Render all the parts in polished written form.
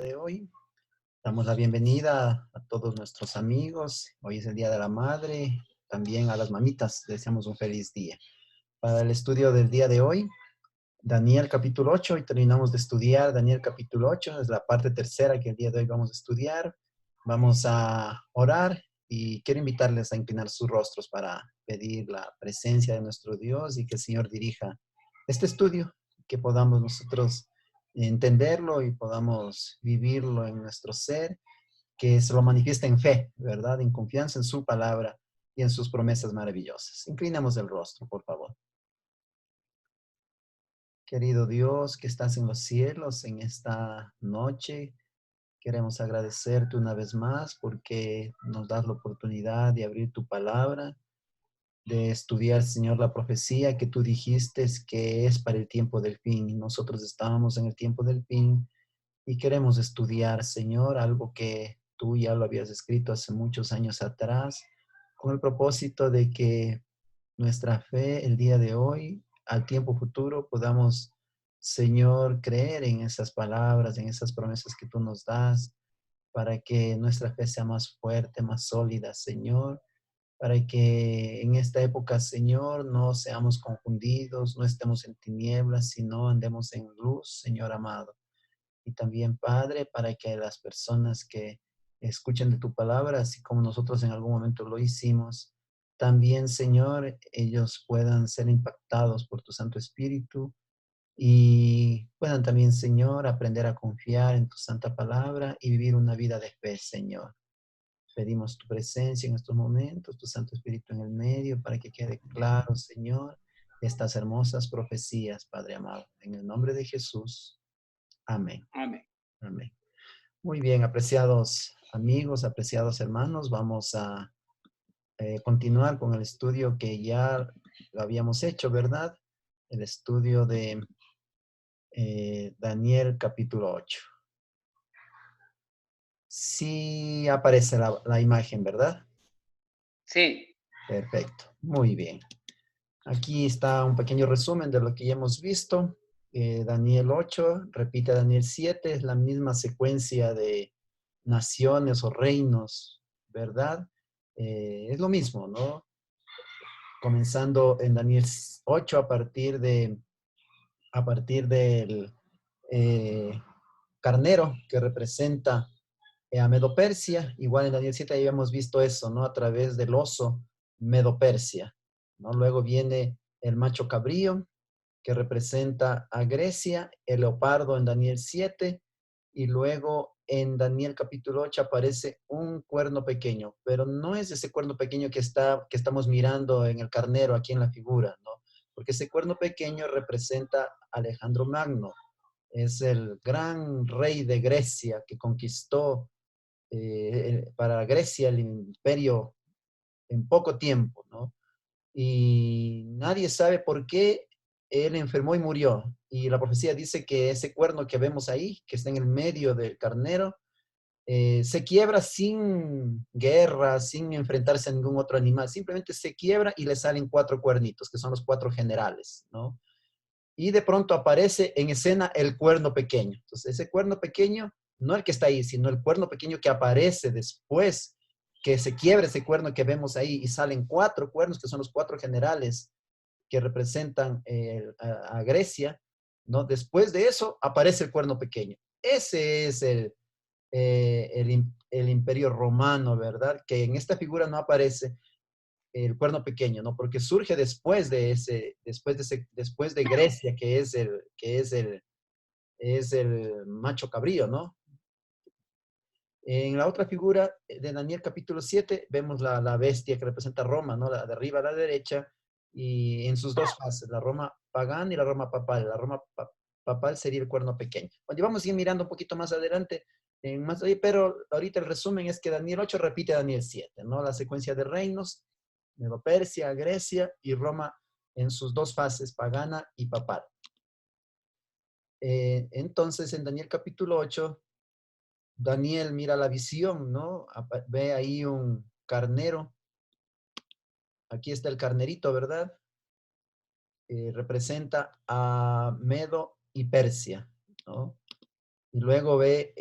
de hoy. Damos la bienvenida a todos nuestros amigos. Hoy es el Día de la Madre, también a las mamitas. Deseamos un feliz día. Para el estudio del día de hoy, Daniel capítulo 8. Hoy terminamos de estudiar Daniel capítulo 8. Es la parte tercera que el día de hoy vamos a estudiar. Vamos a orar y quiero invitarles a inclinar sus rostros para pedir la presencia de nuestro Dios y que el Señor dirija este estudio, que podamos nosotros entenderlo y podamos vivirlo en nuestro ser, que se lo manifieste en fe, ¿verdad? En confianza en su palabra y en sus promesas maravillosas. Inclinamos el rostro, por favor. Querido Dios que estás en los cielos en esta noche, queremos agradecerte una vez más porque nos das la oportunidad de abrir tu palabra, de estudiar, Señor, la profecía que tú dijiste que es para el tiempo del fin. Y nosotros estábamos en el tiempo del fin y queremos estudiar, Señor, algo que tú ya lo habías escrito hace muchos años atrás, con el propósito de que nuestra fe el día de hoy, al tiempo futuro, podamos, Señor, creer en esas palabras, en esas promesas que tú nos das, para que nuestra fe sea más fuerte, más sólida, Señor, para que en esta época, Señor, no seamos confundidos, no estemos en tinieblas, sino andemos en luz, Señor amado. Y también, Padre, para que las personas que escuchen de tu palabra, así como nosotros en algún momento lo hicimos, también, Señor, ellos puedan ser impactados por tu Santo Espíritu y puedan también, Señor, aprender a confiar en tu santa palabra y vivir una vida de fe, Señor. Pedimos tu presencia en estos momentos, tu Santo Espíritu en el medio, para que quede claro, Señor, estas hermosas profecías, Padre amado. En el nombre de Jesús. Amén. Amén. Amén. Muy bien, apreciados amigos, apreciados hermanos, vamos a continuar con el estudio que ya lo habíamos hecho, ¿verdad? El estudio de Daniel capítulo 8. Sí aparece la imagen, ¿verdad? Sí, Perfecto, muy bien. Aquí está un pequeño resumen de lo que ya hemos visto. Daniel 8 repite Daniel 7, es la misma secuencia de naciones o reinos, ¿verdad? Es lo mismo, ¿no? Comenzando en Daniel 8 a partir del eh, carnero que representa a Medo-Persia. Igual en Daniel 7 ya habíamos visto eso, ¿no? A través del oso Medo-Persia, ¿no? Luego viene el macho cabrío, que representa a Grecia, el leopardo en Daniel 7, y luego en Daniel capítulo 8 aparece un cuerno pequeño, pero no es ese cuerno pequeño que estamos mirando en el carnero aquí en la figura, ¿no? Porque ese cuerno pequeño representa a Alejandro Magno, es el gran rey de Grecia que conquistó para Grecia el imperio en poco tiempo, ¿no? Y nadie sabe por qué él enfermó y murió. Y la profecía dice que ese cuerno que vemos ahí, que está en el medio del carnero, se quiebra sin guerra, sin enfrentarse a ningún otro animal, simplemente se quiebra y le salen cuatro cuernitos, que son los cuatro generales, ¿no? Y de pronto aparece en escena el cuerno pequeño. Entonces, ese cuerno pequeño, no el que está ahí, sino el cuerno pequeño que aparece después, que se quiebra ese cuerno que vemos ahí y salen cuatro cuernos, que son los cuatro generales que representan a Grecia, ¿no? Después de eso aparece el cuerno pequeño. Ese es el imperio romano, ¿verdad? Que en esta figura no aparece el cuerno pequeño, ¿no? Porque surge después de Grecia, es el macho cabrío, ¿no? En la otra figura de Daniel capítulo 7 vemos la bestia que representa Roma, ¿no? La de arriba a la derecha, y en sus dos fases, la Roma pagana y la Roma papal. La Roma papal sería el cuerno pequeño. Bueno, vamos a ir mirando un poquito más adelante, pero ahorita el resumen es que Daniel 8 repite Daniel 7, ¿no? La secuencia de reinos, Medo-Persia, Grecia y Roma en sus dos fases, pagana y papal. Entonces, en Daniel capítulo 8 Daniel mira la visión, ¿no? Ve ahí un carnero. Aquí está el carnerito, ¿verdad? Representa a Medo y Persia, ¿no? Y luego ve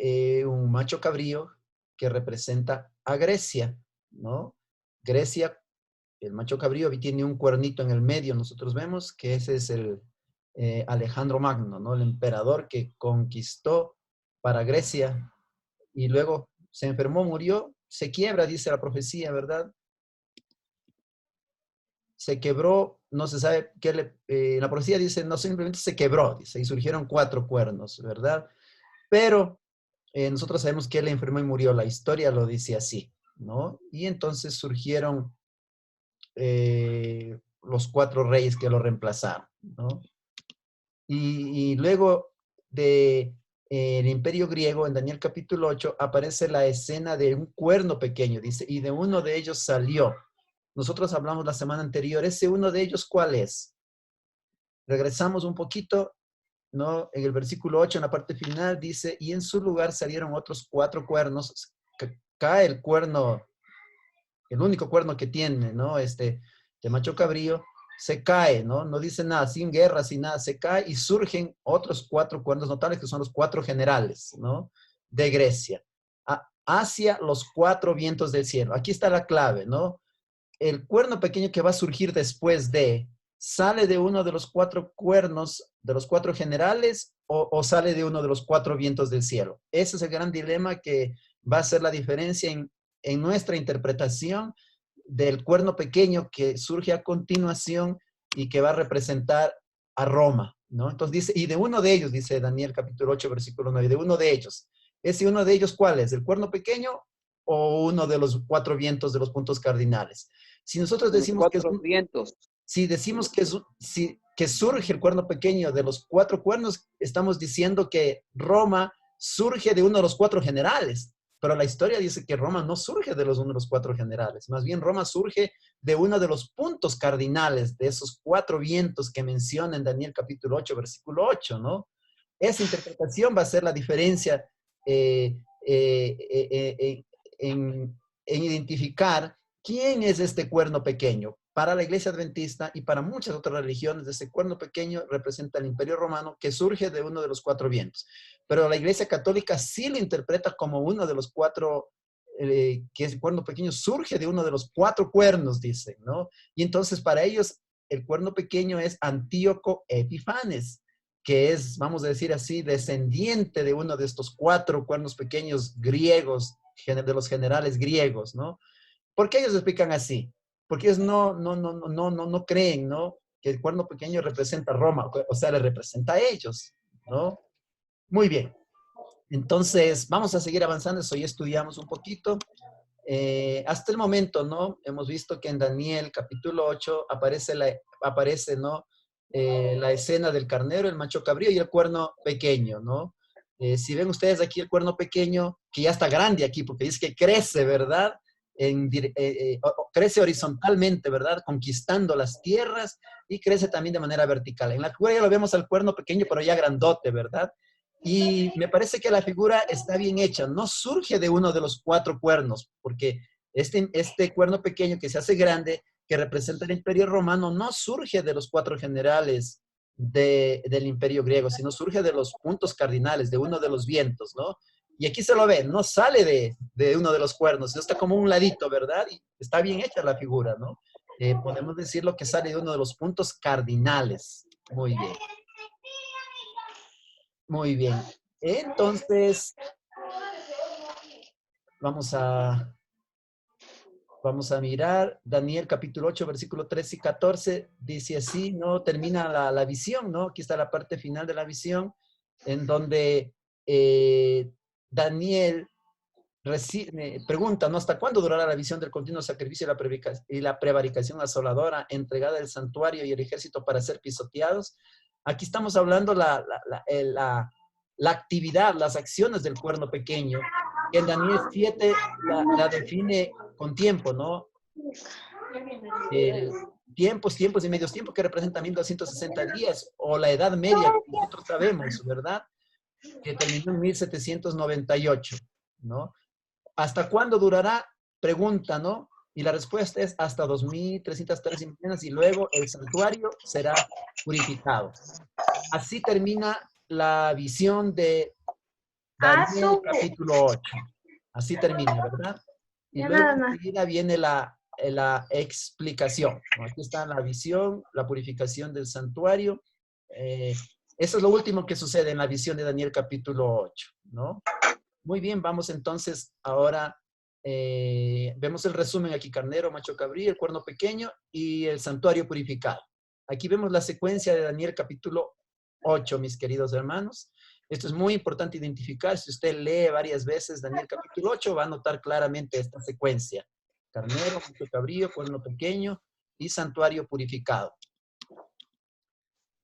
macho cabrío que representa a Grecia, ¿no? Grecia, el macho cabrío tiene un cuernito en el medio, nosotros vemos que ese es el Alejandro Magno, ¿no? El emperador que conquistó para Grecia y luego se enfermó, murió, se quiebra, dice la profecía, ¿verdad? Se quebró, no se sabe qué la profecía dice, no, simplemente se quebró, dice, y surgieron 4 cuernos, ¿verdad? Pero nosotros sabemos que él enfermó y murió, la historia lo dice así, ¿no? Y entonces surgieron los 4 reyes que lo reemplazaron, ¿no? Y luego de el imperio griego, en Daniel capítulo 8, aparece la escena de un cuerno pequeño, dice, y de uno de ellos salió. Nosotros hablamos la semana anterior, ese uno de ellos, ¿cuál es? Regresamos un poquito, ¿no? En el versículo 8, en la parte final, dice, y en su lugar salieron otros 4 cuernos, cae el cuerno, el único cuerno que tiene, ¿no? De macho cabrío, se cae, ¿no? No dice nada, sin guerra, sin nada, se cae y surgen otros 4 cuernos notables que son los 4 generales, ¿no? De Grecia, hacia los 4 vientos del cielo. Aquí está la clave, ¿no? El cuerno pequeño que va a surgir después ¿sale de uno de los 4 cuernos, de los 4 generales, o sale de uno de los 4 vientos del cielo? Ese es el gran dilema que va a ser la diferencia en nuestra interpretación del cuerno pequeño que surge a continuación y que va a representar a Roma, ¿no? Entonces dice, y de uno de ellos, dice Daniel capítulo 8, versículo 9, de uno de ellos. ¿Ese uno de ellos cuál es? ¿El cuerno pequeño o uno de los 4 vientos de los puntos cardinales? Si nosotros Los decimos que es 4 vientos. si decimos que surge el cuerno pequeño de los 4 cuernos, estamos diciendo que Roma surge de uno de los 4 generales, pero la historia dice que Roma no surge de uno de los 4 generales, más bien Roma surge de uno de los puntos cardinales de esos 4 vientos que menciona en Daniel capítulo 8, versículo 8, ¿no? Esa interpretación va a ser la diferencia en identificar quién es este cuerno pequeño. Para la iglesia adventista y para muchas otras religiones, ese cuerno pequeño representa el imperio romano que surge de uno de los 4 vientos. Pero la iglesia católica sí lo interpreta como uno de los 4, que el cuerno pequeño surge de uno de los 4 cuernos, dicen, ¿no? Y entonces para ellos el cuerno pequeño es Antíoco Epifanes, que es, vamos a decir así, descendiente de uno de estos 4 cuernos pequeños griegos, de los generales griegos, ¿no? ¿Por qué ellos explican así? Porque ellos no creen, ¿no? Que el cuerno pequeño representa a Roma, o sea, le representa a ellos, ¿no? Muy bien. Entonces, vamos a seguir avanzando, eso ya estudiamos un poquito. Hasta el momento, ¿no? Hemos visto que en Daniel capítulo 8 aparece, ¿no? La escena del carnero, el macho cabrío y el cuerno pequeño, ¿no? Si ven ustedes aquí el cuerno pequeño, que ya está grande aquí, porque dice que crece, ¿verdad? Crece horizontalmente, ¿verdad? Conquistando las tierras y crece también de manera vertical. En la figura ya lo vemos al cuerno pequeño, pero ya grandote, ¿verdad? Y me parece que la figura está bien hecha, no surge de uno de los 4 cuernos, porque este cuerno pequeño que se hace grande, que representa el imperio romano, no surge de los 4 generales del imperio griego, sino surge de los puntos cardinales, de uno de los vientos, ¿no? Y aquí se lo ve, no sale de uno de los cuernos, sino está como un ladito, ¿verdad? Y está bien hecha la figura, ¿no? Podemos decirlo que sale de uno de los puntos cardinales. Muy bien. Muy bien. Entonces, vamos a mirar Daniel capítulo 8, versículo 13 y 14. Dice así, ¿no? Termina la visión, ¿no? Aquí está la parte final de la visión, en donde Daniel pregunta, ¿no? ¿Hasta cuándo durará la visión del continuo sacrificio y la prevaricación asoladora, entregada del santuario y el ejército para ser pisoteados? Aquí estamos hablando la actividad, las acciones del cuerno pequeño, que en Daniel 7 la define con tiempo, ¿no? Tiempos y medios tiempos que representan 1260 días, o la Edad Media, que nosotros sabemos, ¿verdad? Que terminó en 1798, ¿no? ¿Hasta cuándo durará? Pregunta, ¿no? Y la respuesta es hasta 2303 semanas y luego el santuario será purificado. Así termina la visión de Ah, Daniel capítulo 8. Así termina, ¿verdad? Y ya luego nada más. enseguida viene la explicación, ¿no? Aquí está la visión, la purificación del santuario. Eso es lo último que sucede en la visión de Daniel capítulo 8, ¿no? Muy bien, vamos entonces ahora, vemos el resumen aquí, carnero, macho cabrío, el cuerno pequeño y el santuario purificado. Aquí vemos la secuencia de Daniel capítulo 8, mis queridos hermanos. Esto es muy importante identificar. Si usted lee varias veces Daniel capítulo 8, va a notar claramente esta secuencia. Carnero, macho cabrío, cuerno pequeño y santuario purificado.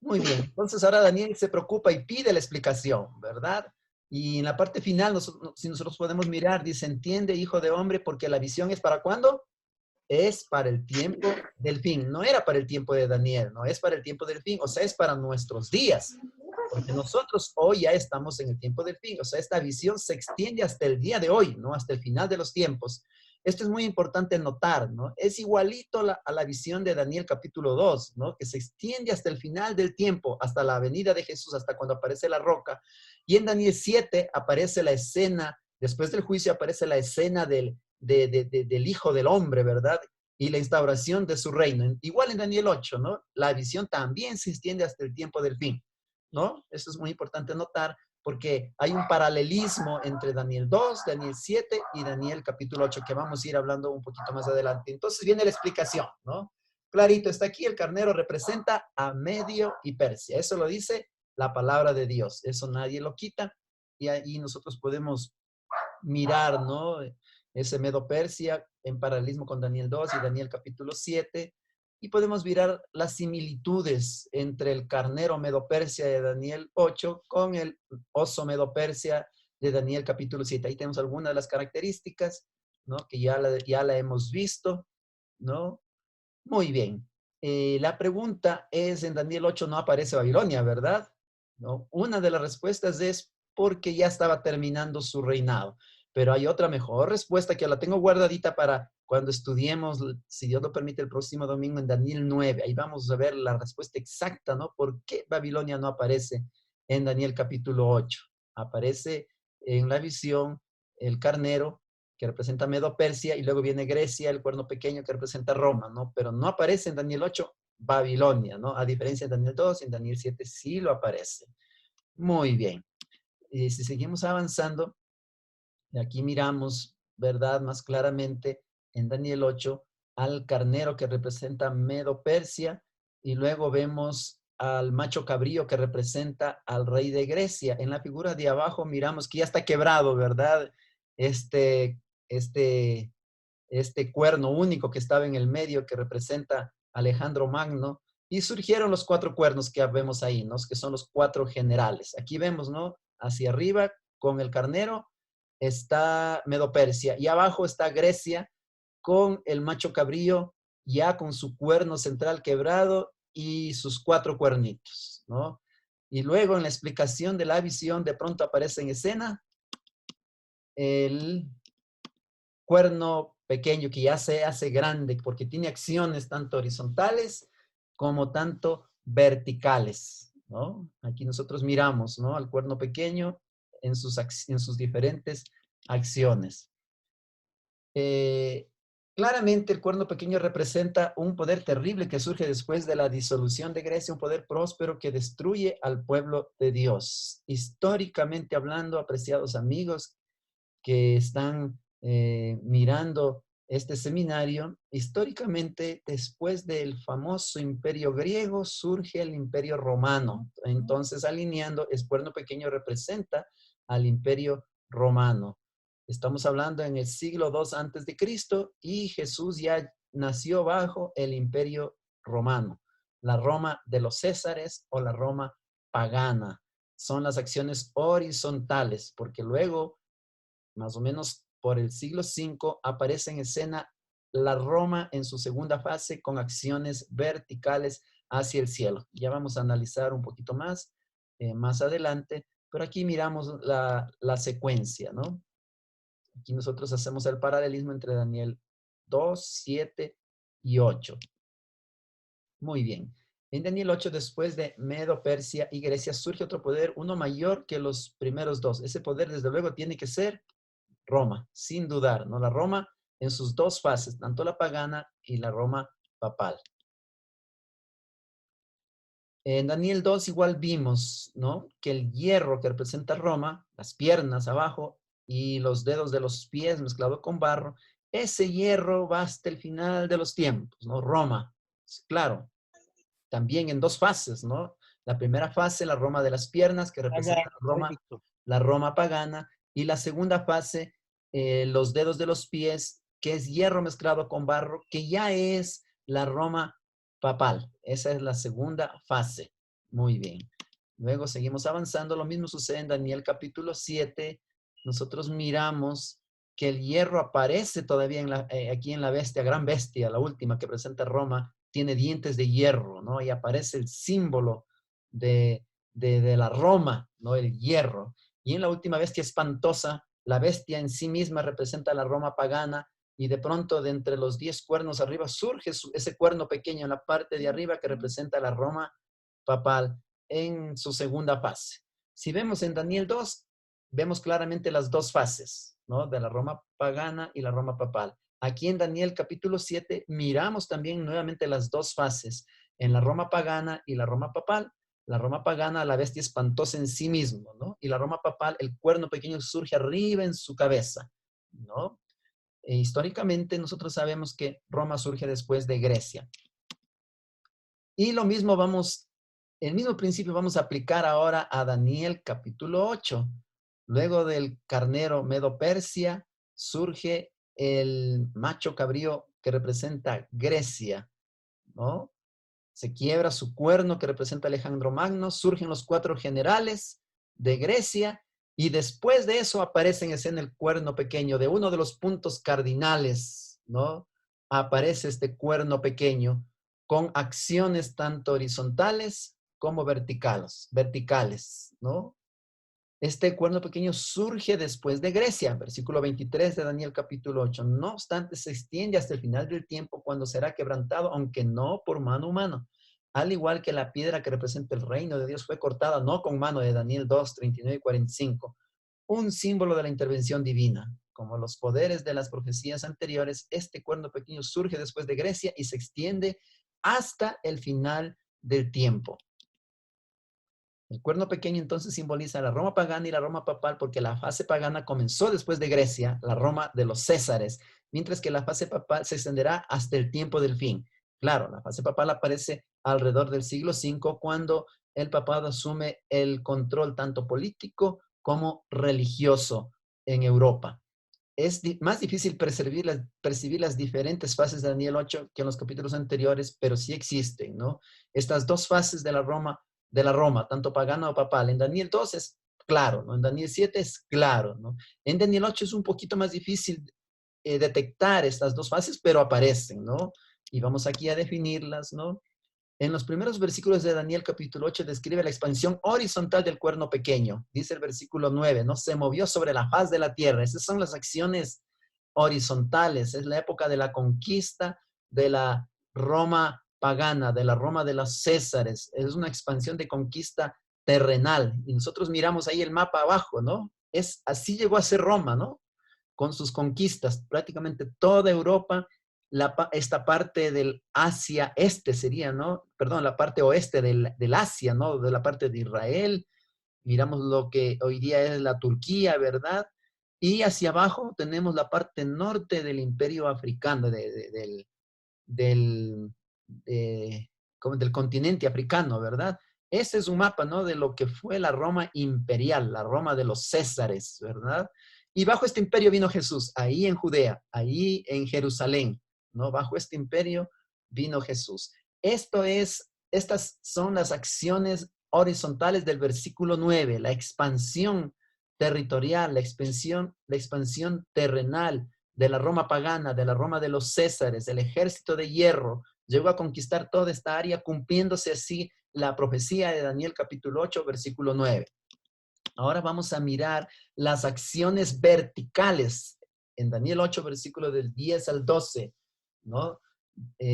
Muy bien, entonces ahora Daniel se preocupa y pide la explicación, ¿verdad? Y en la parte final, si nosotros podemos mirar, dice, entiende, hijo de hombre, porque la visión es para ¿cuándo? Es para el tiempo del fin. No era para el tiempo de Daniel, no es para el tiempo del fin, o sea, es para nuestros días. Porque nosotros hoy ya estamos en el tiempo del fin, o sea, esta visión se extiende hasta el día de hoy, ¿no? Hasta el final de los tiempos. Esto es muy importante notar, ¿no? Es igualito a la visión de Daniel capítulo 2, ¿no? Que se extiende hasta el final del tiempo, hasta la venida de Jesús, hasta cuando aparece la roca. Y en Daniel 7 aparece la escena, después del juicio aparece la escena del Hijo del Hombre, ¿verdad? Y la instauración de su reino. Igual en Daniel 8, ¿no? La visión también se extiende hasta el tiempo del fin, ¿no? Eso es muy importante notar porque hay un paralelismo entre Daniel 2, Daniel 7 y Daniel capítulo 8 que vamos a ir hablando un poquito más adelante. Entonces viene la explicación, ¿no? Clarito, está aquí, el carnero representa a Medio y Persia. Eso lo dice la palabra de Dios. Eso nadie lo quita y ahí nosotros podemos mirar, ¿no? Ese Medo Persia en paralelismo con Daniel 2 y Daniel capítulo 7 y podemos mirar las similitudes entre el carnero Medo-Persia de Daniel 8 con el oso Medo-Persia de Daniel capítulo 7. Ahí tenemos algunas de las características, ¿no? Que ya la hemos visto, ¿no? Muy bien. La pregunta es, en Daniel 8 no aparece Babilonia, ¿verdad? ¿No? Una de las respuestas es porque ya estaba terminando su reinado. Pero hay otra mejor respuesta que la tengo guardadita para cuando estudiemos, si Dios lo permite, el próximo domingo en Daniel 9. Ahí vamos a ver la respuesta exacta, ¿no? ¿Por qué Babilonia no aparece en Daniel capítulo 8? Aparece en la visión el carnero, que representa Medo-Persia, y luego viene Grecia, el cuerno pequeño, que representa Roma, ¿no? Pero no aparece en Daniel 8 Babilonia, ¿no? A diferencia de Daniel 2, en Daniel 7 sí lo aparece. Muy bien. Y si seguimos avanzando, aquí miramos, ¿verdad? Más claramente en Daniel 8 al carnero que representa Medo-Persia y luego vemos al macho cabrío que representa al rey de Grecia. En la figura de abajo miramos que ya está quebrado, ¿verdad? Este, este, este cuerno único que estaba en el medio que representa a Alejandro Magno. Y surgieron los cuatro cuernos que vemos ahí, ¿no? Que son los cuatro generales. Aquí vemos, ¿no? Hacia arriba con el carnero está Medo-Persia y abajo está Grecia con el macho cabrío ya con su cuerno central quebrado y sus cuatro cuernitos, ¿no? Y luego en la explicación de la visión de pronto aparece en escena el cuerno pequeño que ya se hace grande porque tiene acciones tanto horizontales como tanto verticales, ¿no? Aquí nosotros miramos, ¿no? Al cuerno pequeño en sus diferentes acciones. Claramente el cuerno pequeño representa un poder terrible que surge después de la disolución de Grecia, un poder próspero que destruye al pueblo de Dios. Históricamente hablando, apreciados amigos que están mirando este seminario, históricamente después del famoso imperio griego surge el imperio romano. Entonces, alineando, el cuerno pequeño representa al imperio romano. Estamos hablando en el siglo II antes de Cristo y Jesús ya nació bajo el imperio romano, la Roma de los Césares o la Roma pagana. Son las acciones horizontales, porque luego más o menos por el siglo V, aparece en escena la Roma en su segunda fase con acciones verticales hacia el cielo. Ya vamos a analizar un poquito más adelante, pero aquí miramos la secuencia, ¿no? Aquí nosotros hacemos el paralelismo entre Daniel 2, 7 y 8. Muy bien. En Daniel 8, después de Medo, Persia y Grecia, surge otro poder, uno mayor que los primeros dos. Ese poder, desde luego, tiene que ser Roma, sin dudar, ¿no? La Roma en sus dos fases, tanto la pagana y la Roma papal. En Daniel 2 igual vimos, ¿no? Que el hierro que representa Roma, las piernas abajo y los dedos de los pies mezclado con barro, ese hierro va hasta el final de los tiempos, ¿no? Roma, claro, también en dos fases, ¿no? La primera fase, la Roma de las piernas, que representa la Roma pagana, y la segunda fase, los dedos de los pies, que es hierro mezclado con barro, que ya es la Roma papal. Esa es la segunda fase. Muy bien. Luego seguimos avanzando. Lo mismo sucede en Daniel capítulo 7. Nosotros miramos que el hierro aparece todavía aquí en la bestia, gran bestia, la última que presenta Roma, tiene dientes de hierro, ¿no? Y aparece el símbolo de la Roma, ¿no? El hierro. Y en la última bestia espantosa, la bestia en sí misma representa la Roma pagana y de pronto de entre los 10 cuernos arriba surge ese cuerno pequeño en la parte de arriba que representa la Roma papal en su segunda fase. Si vemos en Daniel 2, vemos claramente las dos fases, ¿no? De la Roma pagana y la Roma papal. Aquí en Daniel capítulo 7 miramos también nuevamente las dos fases, en la Roma pagana y la Roma papal. La Roma pagana, la bestia espantosa en sí mismo, ¿no? Y la Roma papal, el cuerno pequeño surge arriba en su cabeza, ¿no? Históricamente nosotros sabemos que Roma surge después de Grecia. Y lo mismo el mismo principio vamos a aplicar ahora a Daniel capítulo 8. Luego del carnero Medo-Persia surge el macho cabrío que representa Grecia, ¿no? Se quiebra su cuerno que representa Alejandro Magno, surgen los 4 generales de Grecia y después de eso aparece en escena el cuerno pequeño de uno de los puntos cardinales, ¿no? Aparece este cuerno pequeño con acciones tanto horizontales como verticales, ¿no? Este cuerno pequeño surge después de Grecia, versículo 23 de Daniel capítulo 8. No obstante, se extiende hasta el final del tiempo cuando será quebrantado, aunque no por mano humana. Al igual que la piedra que representa el reino de Dios fue cortada, no con mano de Daniel 2, 39 y 45. Un símbolo de la intervención divina. Como los poderes de las profecías anteriores, este cuerno pequeño surge después de Grecia y se extiende hasta el final del tiempo. El cuerno pequeño entonces simboliza la Roma pagana y la Roma papal porque la fase pagana comenzó después de Grecia, la Roma de los Césares, mientras que la fase papal se extenderá hasta el tiempo del fin. Claro, la fase papal aparece alrededor del siglo V cuando el papado asume el control tanto político como religioso en Europa. Es más difícil percibir las diferentes fases de Daniel 8 que en los capítulos anteriores, pero sí existen, ¿no? Estas dos fases de la Roma, tanto pagana o papal. En Daniel 2 es claro, ¿no? En Daniel 7 es claro, ¿no? En Daniel 8 es un poquito más difícil detectar estas dos fases, pero aparecen, ¿no? Y vamos aquí a definirlas, ¿no? En los primeros versículos de Daniel capítulo 8 describe la expansión horizontal del cuerno pequeño. Dice el versículo 9, ¿no? Se movió sobre la faz de la tierra. Esas son las acciones horizontales. Es la época de la conquista de la Roma pagana, de la Roma de los Césares. Es una expansión de conquista terrenal. Y nosotros miramos ahí el mapa abajo, ¿no? Así llegó a ser Roma, ¿no? Con sus conquistas. Prácticamente toda Europa, esta parte del Asia este sería, ¿no? Perdón, la parte oeste del Asia, ¿no? De la parte de Israel. Miramos lo que hoy día es la Turquía, ¿verdad? Y hacia abajo tenemos la parte norte del imperio africano, del, del continente africano, ¿verdad? Ese es un mapa, ¿no? De lo que fue la Roma imperial, la Roma de los Césares, ¿verdad? Y bajo este imperio vino Jesús, ahí en Judea, ahí en Jerusalén, ¿no? Bajo este imperio vino Jesús. Estas son las acciones horizontales del versículo 9, la expansión territorial, la expansión terrenal, de la Roma pagana, de la Roma de los Césares, el ejército de hierro, llegó a conquistar toda esta área, cumpliéndose así la profecía de Daniel capítulo 8, versículo 9. Ahora vamos a mirar las acciones verticales en Daniel 8, versículo del 10 al 12, ¿no?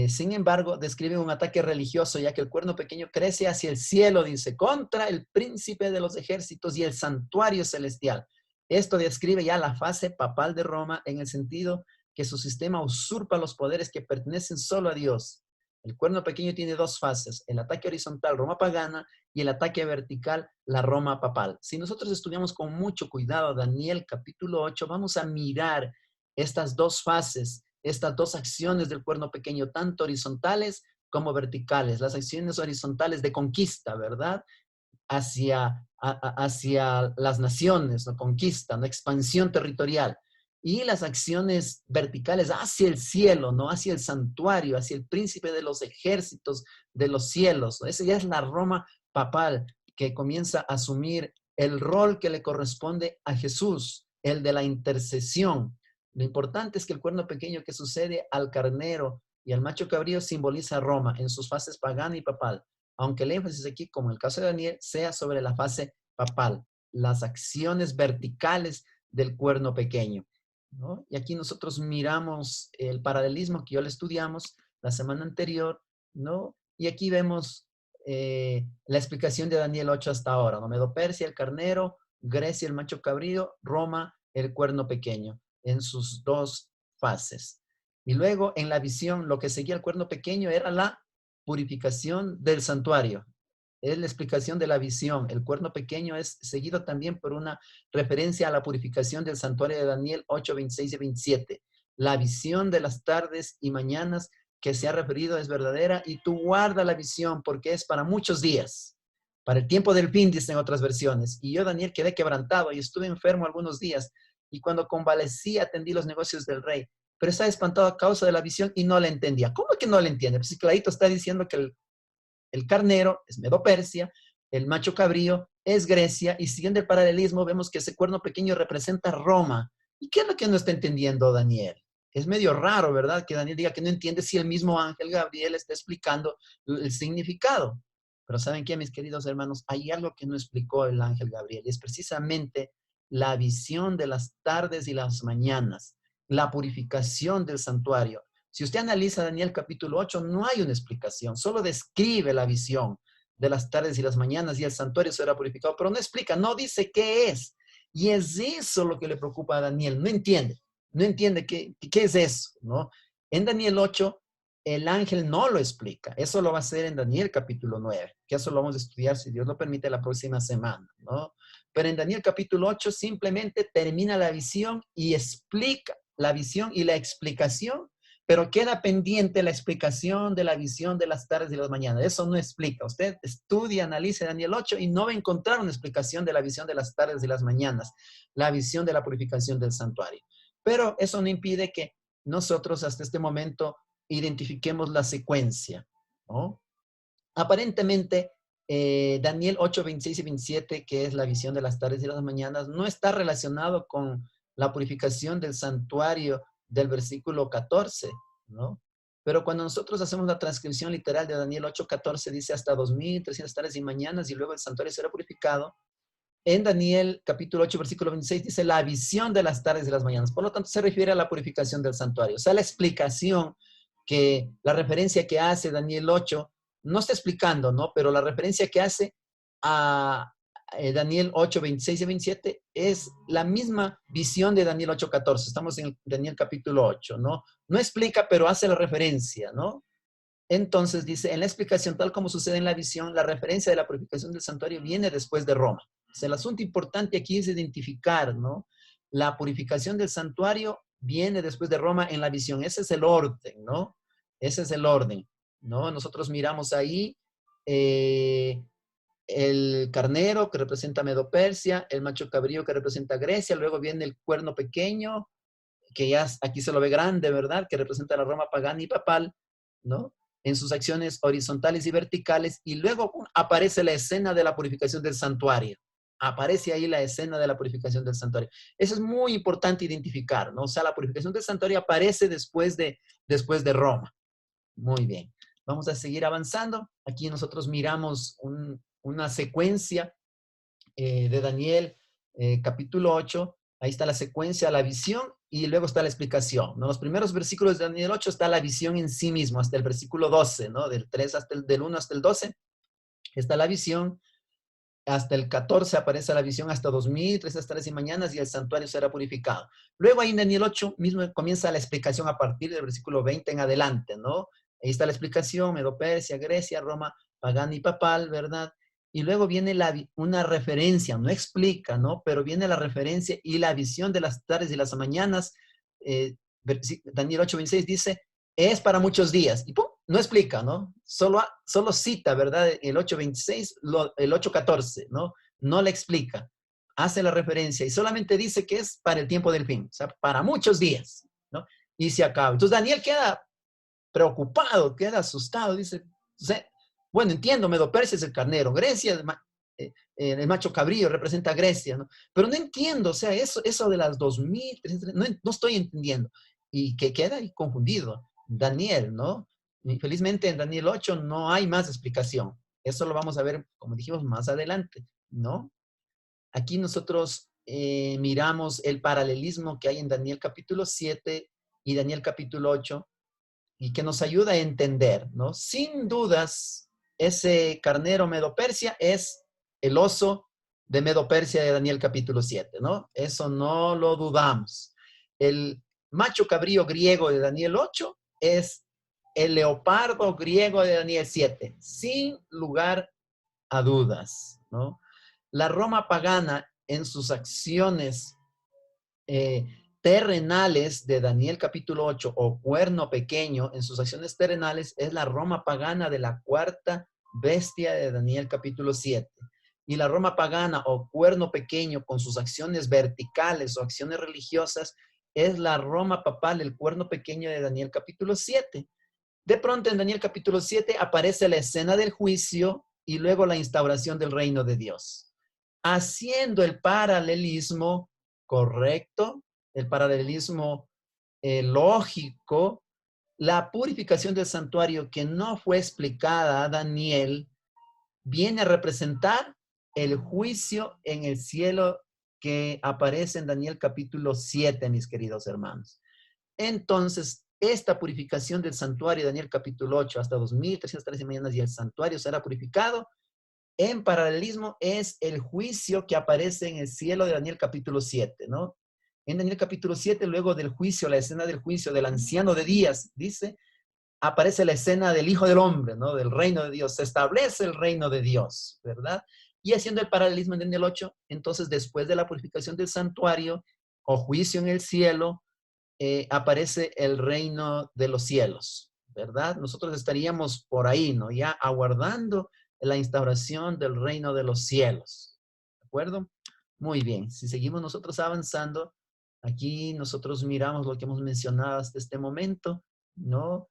Sin embargo, describe un ataque religioso, ya que el cuerno pequeño crece hacia el cielo, dice, contra el príncipe de los ejércitos y el santuario celestial. Esto describe ya la fase papal de Roma en el sentido que su sistema usurpa los poderes que pertenecen solo a Dios. El cuerno pequeño tiene dos fases, el ataque horizontal, Roma pagana, y el ataque vertical, la Roma papal. Si nosotros estudiamos con mucho cuidado Daniel capítulo 8, vamos a mirar estas dos fases, estas dos acciones del cuerno pequeño, tanto horizontales como verticales. Las acciones horizontales de conquista, ¿verdad? Hacia las naciones, ¿no? Conquista, ¿no? Expansión territorial. Y las acciones verticales hacia el cielo, ¿no? Hacia el santuario, hacia el príncipe de los ejércitos de los cielos, ¿no? Esa ya es la Roma papal que comienza a asumir el rol que le corresponde a Jesús, el de la intercesión. Lo importante es que el cuerno pequeño que sucede al carnero y al macho cabrío simboliza a Roma en sus fases pagana y papal, aunque el énfasis aquí, como en el caso de Daniel, sea sobre la fase papal, las acciones verticales del cuerno pequeño, ¿no? Y aquí nosotros miramos el paralelismo que ya lo estudiamos la semana anterior, ¿no? Y aquí vemos la explicación de Daniel 8 hasta ahora, ¿no? Medo-Persia, el carnero, Grecia, el macho cabrío, Roma, el cuerno pequeño, en sus dos fases. Y luego en la visión, lo que seguía el cuerno pequeño era la purificación del santuario. Es la explicación de la visión. El cuerno pequeño es seguido también por una referencia a la purificación del santuario de Daniel 8, 26 y 27. La visión de las tardes y mañanas que se ha referido es verdadera y tú guarda la visión porque es para muchos días. Para el tiempo del fin, dicen otras versiones. Y yo, Daniel, quedé quebrantado y estuve enfermo algunos días. Y cuando convalecí, atendí los negocios del rey, pero estaba espantado a causa de la visión y no la entendía. ¿Cómo que no la entiende? Pues clarito está diciendo que el carnero es Medo-Persia, el macho cabrío es Grecia, y siguiendo el paralelismo vemos que ese cuerno pequeño representa Roma. ¿Y qué es lo que no está entendiendo Daniel? Es medio raro, ¿verdad? Que Daniel diga que no entiende si el mismo ángel Gabriel está explicando el significado. Pero ¿saben qué, mis queridos hermanos? Hay algo que no explicó el ángel Gabriel, y es precisamente la visión de las tardes y las mañanas, la purificación del santuario. Si usted analiza Daniel capítulo 8, no hay una explicación, solo describe la visión de las tardes y las mañanas y el santuario será purificado, pero no explica, no dice qué es. Y es eso lo que le preocupa a Daniel, no entiende qué es eso, ¿no? En Daniel 8, el ángel no lo explica, eso lo va a hacer en Daniel capítulo 9, que eso lo vamos a estudiar, si Dios lo permite, la próxima semana, ¿no? Pero en Daniel capítulo 8 simplemente termina la visión y explica la visión y la explicación, pero queda pendiente la explicación de la visión de las tardes y las mañanas. Eso no explica. Usted estudia, analice Daniel 8 y no va a encontrar una explicación de la visión de las tardes y las mañanas, la visión de la purificación del santuario. Pero eso no impide que nosotros hasta este momento identifiquemos la secuencia, ¿no? Aparentemente, Daniel 8, 26 y 27, que es la visión de las tardes y las mañanas, no está relacionado con la purificación del santuario del versículo 14, ¿no? Pero cuando nosotros hacemos la transcripción literal de Daniel 8, 14, dice hasta 2300 tardes y mañanas y luego el santuario será purificado. En Daniel capítulo 8, versículo 26 dice la visión de las tardes y las mañanas. Por lo tanto, se refiere a la purificación del santuario. O sea, la explicación la referencia que hace Daniel 8, no está explicando, ¿no? Pero la referencia que hace a Daniel 8, 26 y 27 es la misma visión de Daniel 8, 14. Estamos en Daniel capítulo 8, ¿no? No explica, pero hace la referencia, ¿no? Entonces dice, en la explicación, tal como sucede en la visión, la referencia de la purificación del santuario viene después de Roma. O sea, el asunto importante aquí es identificar, ¿no? La purificación del santuario viene después de Roma en la visión. Ese es el orden, ¿no? Ese es el orden, ¿no? Nosotros miramos ahí eh, el carnero que representa Medo-Persia, el macho cabrío que representa Grecia, luego viene el cuerno pequeño, que ya aquí se lo ve grande, ¿verdad? Que representa la Roma pagana y papal, ¿no? En sus acciones horizontales y verticales, y luego aparece la escena de la purificación del santuario. Aparece ahí la escena de la purificación del santuario. Eso es muy importante identificar, ¿no? O sea, la purificación del santuario aparece después de Roma. Muy bien. Vamos a seguir avanzando. Aquí nosotros miramos una secuencia de Daniel capítulo 8. Ahí está la secuencia, la visión, y luego está la explicación, ¿no? Los primeros versículos de Daniel 8 está la visión en sí mismo, hasta el versículo 12, ¿no? Del 1 hasta el 12 está la visión. Hasta el 14 aparece la visión, hasta 2300 tardes y mañanas, y el santuario será purificado. Luego ahí en Daniel 8 mismo comienza la explicación a partir del versículo 20 en adelante, ¿no? Ahí está la explicación: Medo Persia, Grecia, Roma, pagana y papal, ¿verdad? Y luego viene una referencia, no explica, ¿no? Pero viene la referencia y la visión de las tardes y las mañanas. Daniel 8:26 dice, es para muchos días. Y ¡pum! No explica, ¿no? Solo cita, ¿verdad? El 8:26, el 8:14, ¿no? No le explica. Hace la referencia y solamente dice que es para el tiempo del fin, o sea, para muchos días, ¿no? Y se acaba. Entonces Daniel queda preocupado, queda asustado, dice, o sea, bueno, entiendo, Medo Persia es el carnero, Grecia, el macho cabrío representa a Grecia, ¿no? Pero no entiendo, o sea, eso de las 2300, no estoy entendiendo. Y que queda ahí confundido. Daniel, ¿no? Infelizmente en Daniel 8 no hay más explicación. Eso lo vamos a ver, como dijimos, más adelante, ¿no? Aquí nosotros miramos el paralelismo que hay en Daniel capítulo 7 y Daniel capítulo 8, y que nos ayuda a entender, ¿no? Sin dudas, ese carnero Medo-Persia es el oso de Medo-Persia de Daniel capítulo 7, ¿no? Eso no lo dudamos. El macho cabrío griego de Daniel 8 es el leopardo griego de Daniel 7, sin lugar a dudas, ¿no? La Roma pagana en sus acciones eh, terrenales de Daniel capítulo 8, o cuerno pequeño en sus acciones terrenales, es la Roma pagana de la cuarta bestia de Daniel capítulo 7. Y la Roma pagana o cuerno pequeño con sus acciones verticales o acciones religiosas es la Roma papal, el cuerno pequeño de Daniel capítulo 7. De pronto en Daniel capítulo 7 aparece la escena del juicio y luego la instauración del reino de Dios, haciendo el paralelismo correcto, el paralelismo lógico. La purificación del santuario que no fue explicada a Daniel viene a representar el juicio en el cielo que aparece en Daniel capítulo 7, mis queridos hermanos. Entonces, esta purificación del santuario de Daniel capítulo 8 hasta 2313 mañanas, y el santuario será purificado, en paralelismo es el juicio que aparece en el cielo de Daniel capítulo 7, ¿no? En Daniel capítulo 7, luego del juicio, la escena del juicio del anciano de días, dice, aparece la escena del Hijo del Hombre, ¿no? Del reino de Dios. Se establece el reino de Dios, ¿verdad? Y haciendo el paralelismo en Daniel 8, entonces después de la purificación del santuario o juicio en el cielo, aparece el reino de los cielos, ¿verdad? Nosotros estaríamos por ahí, ¿no? Ya aguardando la instauración del reino de los cielos, ¿de acuerdo? Muy bien, si seguimos nosotros avanzando, aquí nosotros miramos lo que hemos mencionado hasta este momento, ¿no?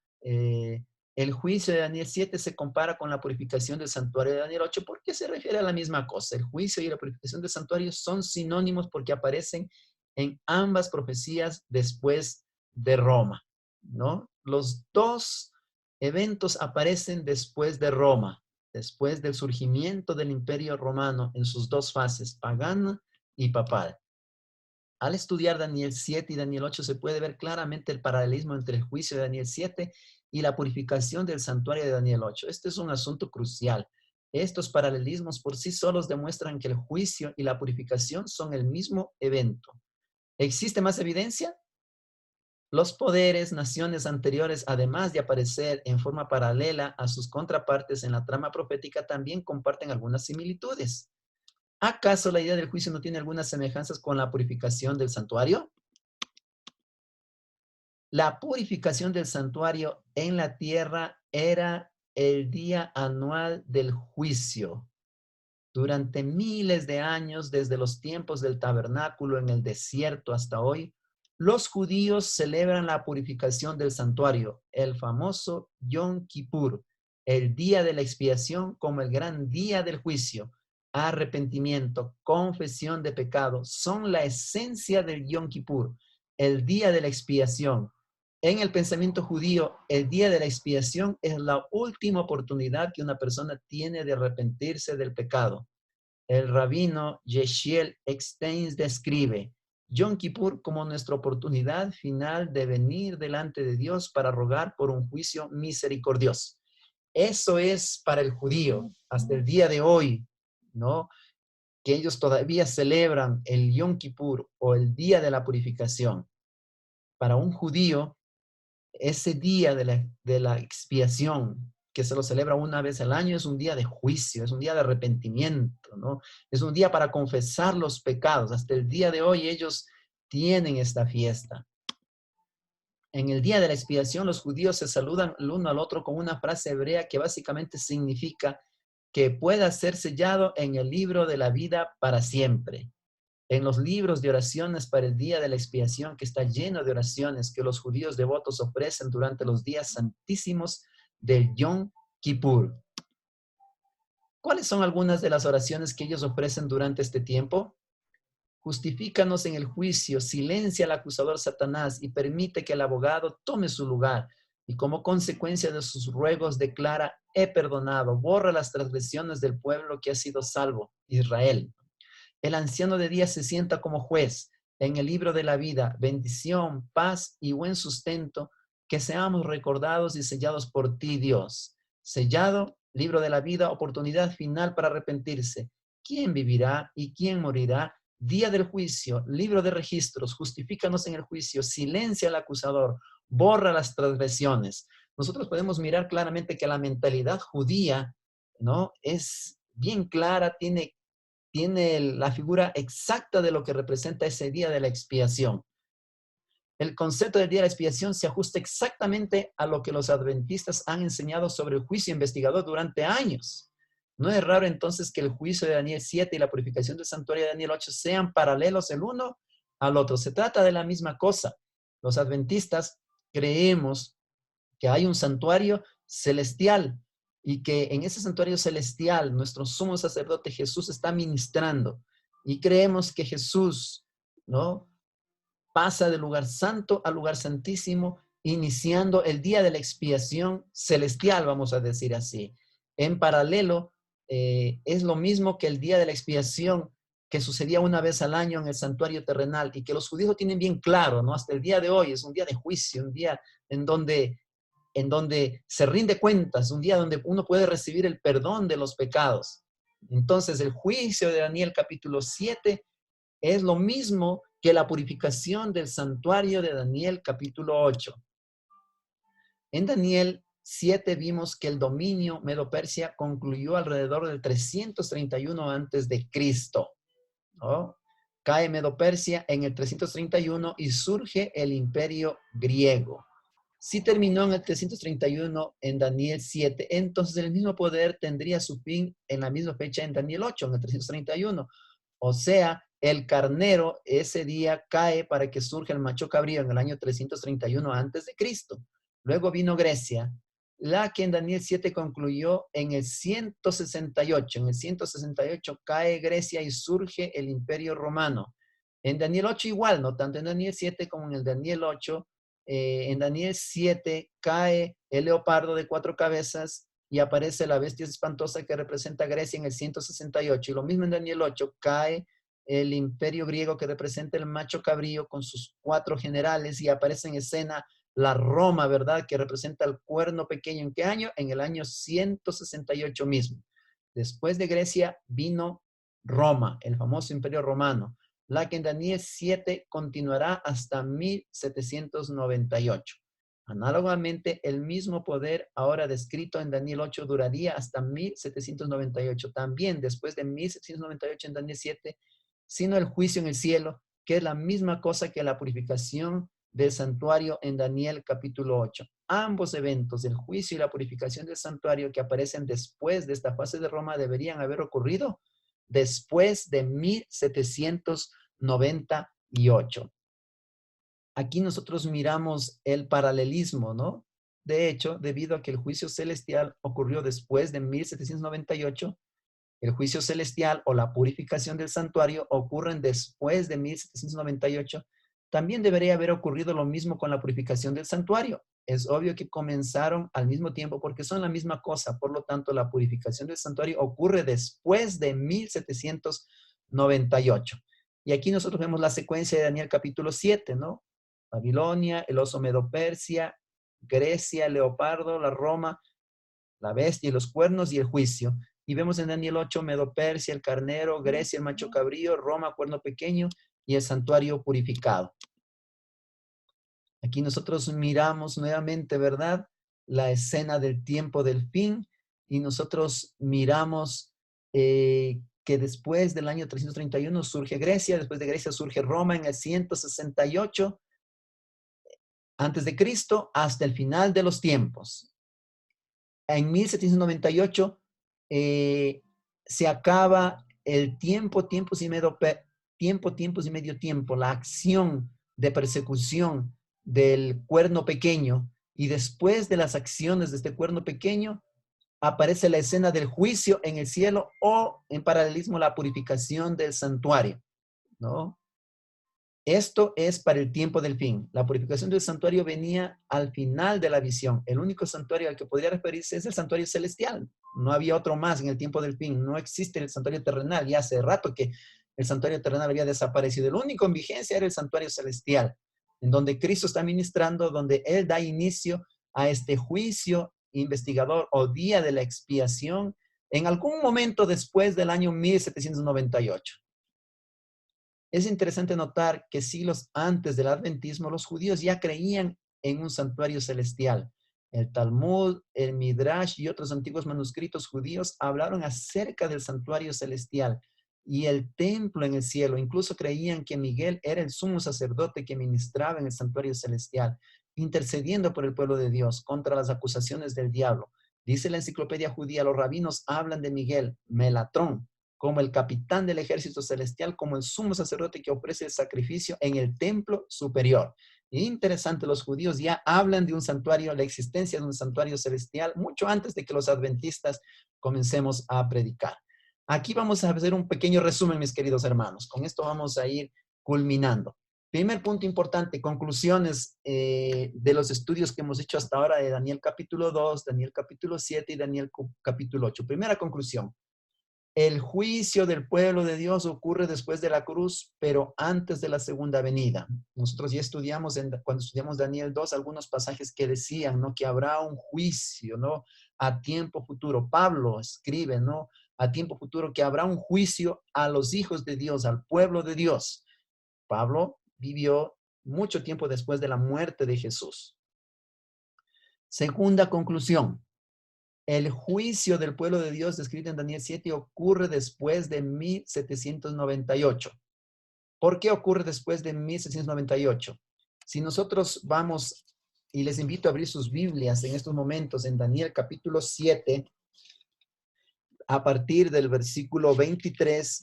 El juicio de Daniel 7 se compara con la purificación del santuario de Daniel 8 porque se refiere a la misma cosa. El juicio y la purificación del santuario son sinónimos porque aparecen en ambas profecías después de Roma, ¿no? Los dos eventos aparecen después de Roma, después del surgimiento del Imperio Romano en sus dos fases, pagana y papal. Al estudiar Daniel 7 y Daniel 8 se puede ver claramente el paralelismo entre el juicio de Daniel 7 y la purificación del santuario de Daniel 8. Este es un asunto crucial. Estos paralelismos por sí solos demuestran que el juicio y la purificación son el mismo evento. ¿Existe más evidencia? Los poderes, naciones anteriores, además de aparecer en forma paralela a sus contrapartes en la trama profética, también comparten algunas similitudes. ¿Acaso la idea del juicio no tiene algunas semejanzas con la purificación del santuario? La purificación del santuario en la tierra era el día anual del juicio. Durante miles de años, desde los tiempos del tabernáculo en el desierto hasta hoy, los judíos celebran la purificación del santuario, el famoso Yom Kippur, el día de la expiación, como el gran día del juicio. Arrepentimiento, confesión de pecado son la esencia del Yom Kippur, el día de la expiación. En el pensamiento judío, el día de la expiación es la última oportunidad que una persona tiene de arrepentirse del pecado. El rabino Yeshiel Extens describe: Yom Kippur como nuestra oportunidad final de venir delante de Dios para rogar por un juicio misericordioso. Eso es para el judío hasta el día de hoy, ¿no? Que ellos todavía celebran el Yom Kippur o el día de la purificación. Para un judío, ese día de la expiación, que se lo celebra una vez al año, es un día de juicio, es un día de arrepentimiento, ¿no? Es un día para confesar los pecados. Hasta el día de hoy ellos tienen esta fiesta. En el día de la expiación, los judíos se saludan el uno al otro con una frase hebrea que básicamente significa que pueda ser sellado en el libro de la vida para siempre. En los libros de oraciones para el día de la expiación, que está lleno de oraciones que los judíos devotos ofrecen durante los días santísimos del Yom Kippur. ¿Cuáles son algunas de las oraciones que ellos ofrecen durante este tiempo? Justifícanos en el juicio, silencia al acusador Satanás y permite que el abogado tome su lugar. Y como consecuencia de sus ruegos declara, he perdonado, borra las transgresiones del pueblo que ha sido salvo, Israel. El anciano de día se sienta como juez en el libro de la vida, bendición, paz y buen sustento, que seamos recordados y sellados por ti, Dios. Sellado, libro de la vida, oportunidad final para arrepentirse. ¿Quién vivirá y quién morirá? Día del juicio, libro de registros, justifícanos en el juicio, silencia al acusador, borra las transgresiones. Nosotros podemos mirar claramente que la mentalidad judía, ¿no? Es bien clara, tiene la figura exacta de lo que representa ese día de la expiación. El concepto del día de la expiación se ajusta exactamente a lo que los adventistas han enseñado sobre el juicio investigador durante años. No es raro entonces que el juicio de Daniel 7 y la purificación del santuario de Daniel 8 sean paralelos el uno al otro. Se trata de la misma cosa. Los adventistas creemos que hay un santuario celestial y que en ese santuario celestial nuestro sumo sacerdote Jesús está ministrando y creemos que Jesús, ¿no? Pasa del lugar santo al lugar santísimo, iniciando el día de la expiación celestial, vamos a decir así. En paralelo, es lo mismo que el día de la expiación que sucedía una vez al año en el santuario terrenal y que los judíos tienen bien claro, ¿no? Hasta el día de hoy es un día de juicio, un día en donde se rinde cuentas, un día donde uno puede recibir el perdón de los pecados. Entonces, el juicio de Daniel capítulo 7 es lo mismo que la purificación del santuario de Daniel capítulo 8. En Daniel 7 vimos que el dominio Medo-Persia concluyó alrededor del 331 antes de Cristo, ¿no? Cae Medo-Persia en el 331 y surge el imperio griego. Si terminó en el 331 en Daniel 7, entonces el mismo poder tendría su fin en la misma fecha en Daniel 8, en el 331. O sea, el carnero ese día cae para que surja el macho cabrío en el año 331 antes de Cristo. Luego vino Grecia, la que en Daniel 7 concluyó en el 168. En el 168 cae Grecia y surge el imperio romano. En Daniel 8 igual, no tanto en Daniel 7 como en el Daniel 8. En Daniel 7 cae el leopardo de 4 cabezas y aparece la bestia espantosa que representa a Grecia en el 168. Y lo mismo en Daniel 8, cae el imperio griego que representa el macho cabrío con sus 4 generales y aparece en escena la Roma, ¿verdad? Que representa el cuerno pequeño. ¿En qué año? En el año 168 mismo. Después de Grecia vino Roma, el famoso imperio romano, la que en Daniel 7 continuará hasta 1798. Análogamente, el mismo poder ahora descrito en Daniel 8 duraría hasta 1798. También después de 1798 en Daniel 7, sino el juicio en el cielo, que es la misma cosa que la purificación del santuario en Daniel capítulo 8. Ambos eventos, el juicio y la purificación del santuario que aparecen después de esta fase de Roma, deberían haber ocurrido después de 1798. Aquí nosotros miramos el paralelismo, ¿no? De hecho, debido a que el juicio celestial ocurrió después de 1798, el juicio celestial o la purificación del santuario ocurren después de 1798, también debería haber ocurrido lo mismo con la purificación del santuario. Es obvio que comenzaron al mismo tiempo porque son la misma cosa. Por lo tanto, la purificación del santuario ocurre después de 1798. Y aquí nosotros vemos la secuencia de Daniel capítulo 7, ¿no? Babilonia, el oso Medo-Persia, Grecia, el leopardo, la Roma, la bestia y los cuernos y el juicio. Y vemos en Daniel 8, Medo-Persia, el carnero, Grecia, el macho cabrío, Roma, cuerno pequeño y el santuario purificado. Aquí nosotros miramos nuevamente, ¿verdad? La escena del tiempo del fin y nosotros miramos que después del año 331 surge Grecia, después de Grecia surge Roma en el 168 antes de Cristo hasta el final de los tiempos. En 1798 se acaba el tiempos y medio tiempo, la acción de persecución del cuerno pequeño, y después de las acciones de este cuerno pequeño aparece la escena del juicio en el cielo o en paralelismo la purificación del santuario, ¿no? Esto es para el tiempo del fin. La purificación del santuario venía al final de la visión. El único santuario al que podría referirse es el santuario celestial. No había otro más en el tiempo del fin. No existe el santuario terrenal. Ya hace rato que el santuario terrenal había desaparecido. El único en vigencia era el santuario celestial, en donde Cristo está ministrando, donde Él da inicio a este juicio investigador o día de la expiación en algún momento después del año 1798. Es interesante notar que siglos antes del adventismo, los judíos ya creían en un santuario celestial. El Talmud, el Midrash y otros antiguos manuscritos judíos hablaron acerca del santuario celestial y el templo en el cielo. Incluso creían que Miguel era el sumo sacerdote que ministraba en el santuario celestial, intercediendo por el pueblo de Dios contra las acusaciones del diablo. Dice la enciclopedia judía, los rabinos hablan de Miguel, Melatrón, como el capitán del ejército celestial, como el sumo sacerdote que ofrece el sacrificio en el templo superior. Interesante, los judíos ya hablan de un santuario, la existencia de un santuario celestial, mucho antes de que los adventistas comencemos a predicar. Aquí vamos a hacer un pequeño resumen, mis queridos hermanos. Con esto vamos a ir culminando. Primer punto importante, conclusiones de los estudios que hemos hecho hasta ahora de Daniel capítulo 2, Daniel capítulo 7 y Daniel capítulo 8. Primera conclusión. El juicio del pueblo de Dios ocurre después de la cruz, pero antes de la segunda venida. Nosotros ya estudiamos, cuando estudiamos Daniel 2, algunos pasajes que decían, ¿no? Que habrá un juicio, ¿no? A tiempo futuro. Pablo escribe, ¿no? A tiempo futuro, que habrá un juicio a los hijos de Dios, al pueblo de Dios. Pablo vivió mucho tiempo después de la muerte de Jesús. Segunda conclusión. El juicio del pueblo de Dios descrito en Daniel 7 ocurre después de 1798. ¿Por qué ocurre después de 1798? Si nosotros vamos, y les invito a abrir sus Biblias en estos momentos, en Daniel capítulo 7, a partir del versículo 23,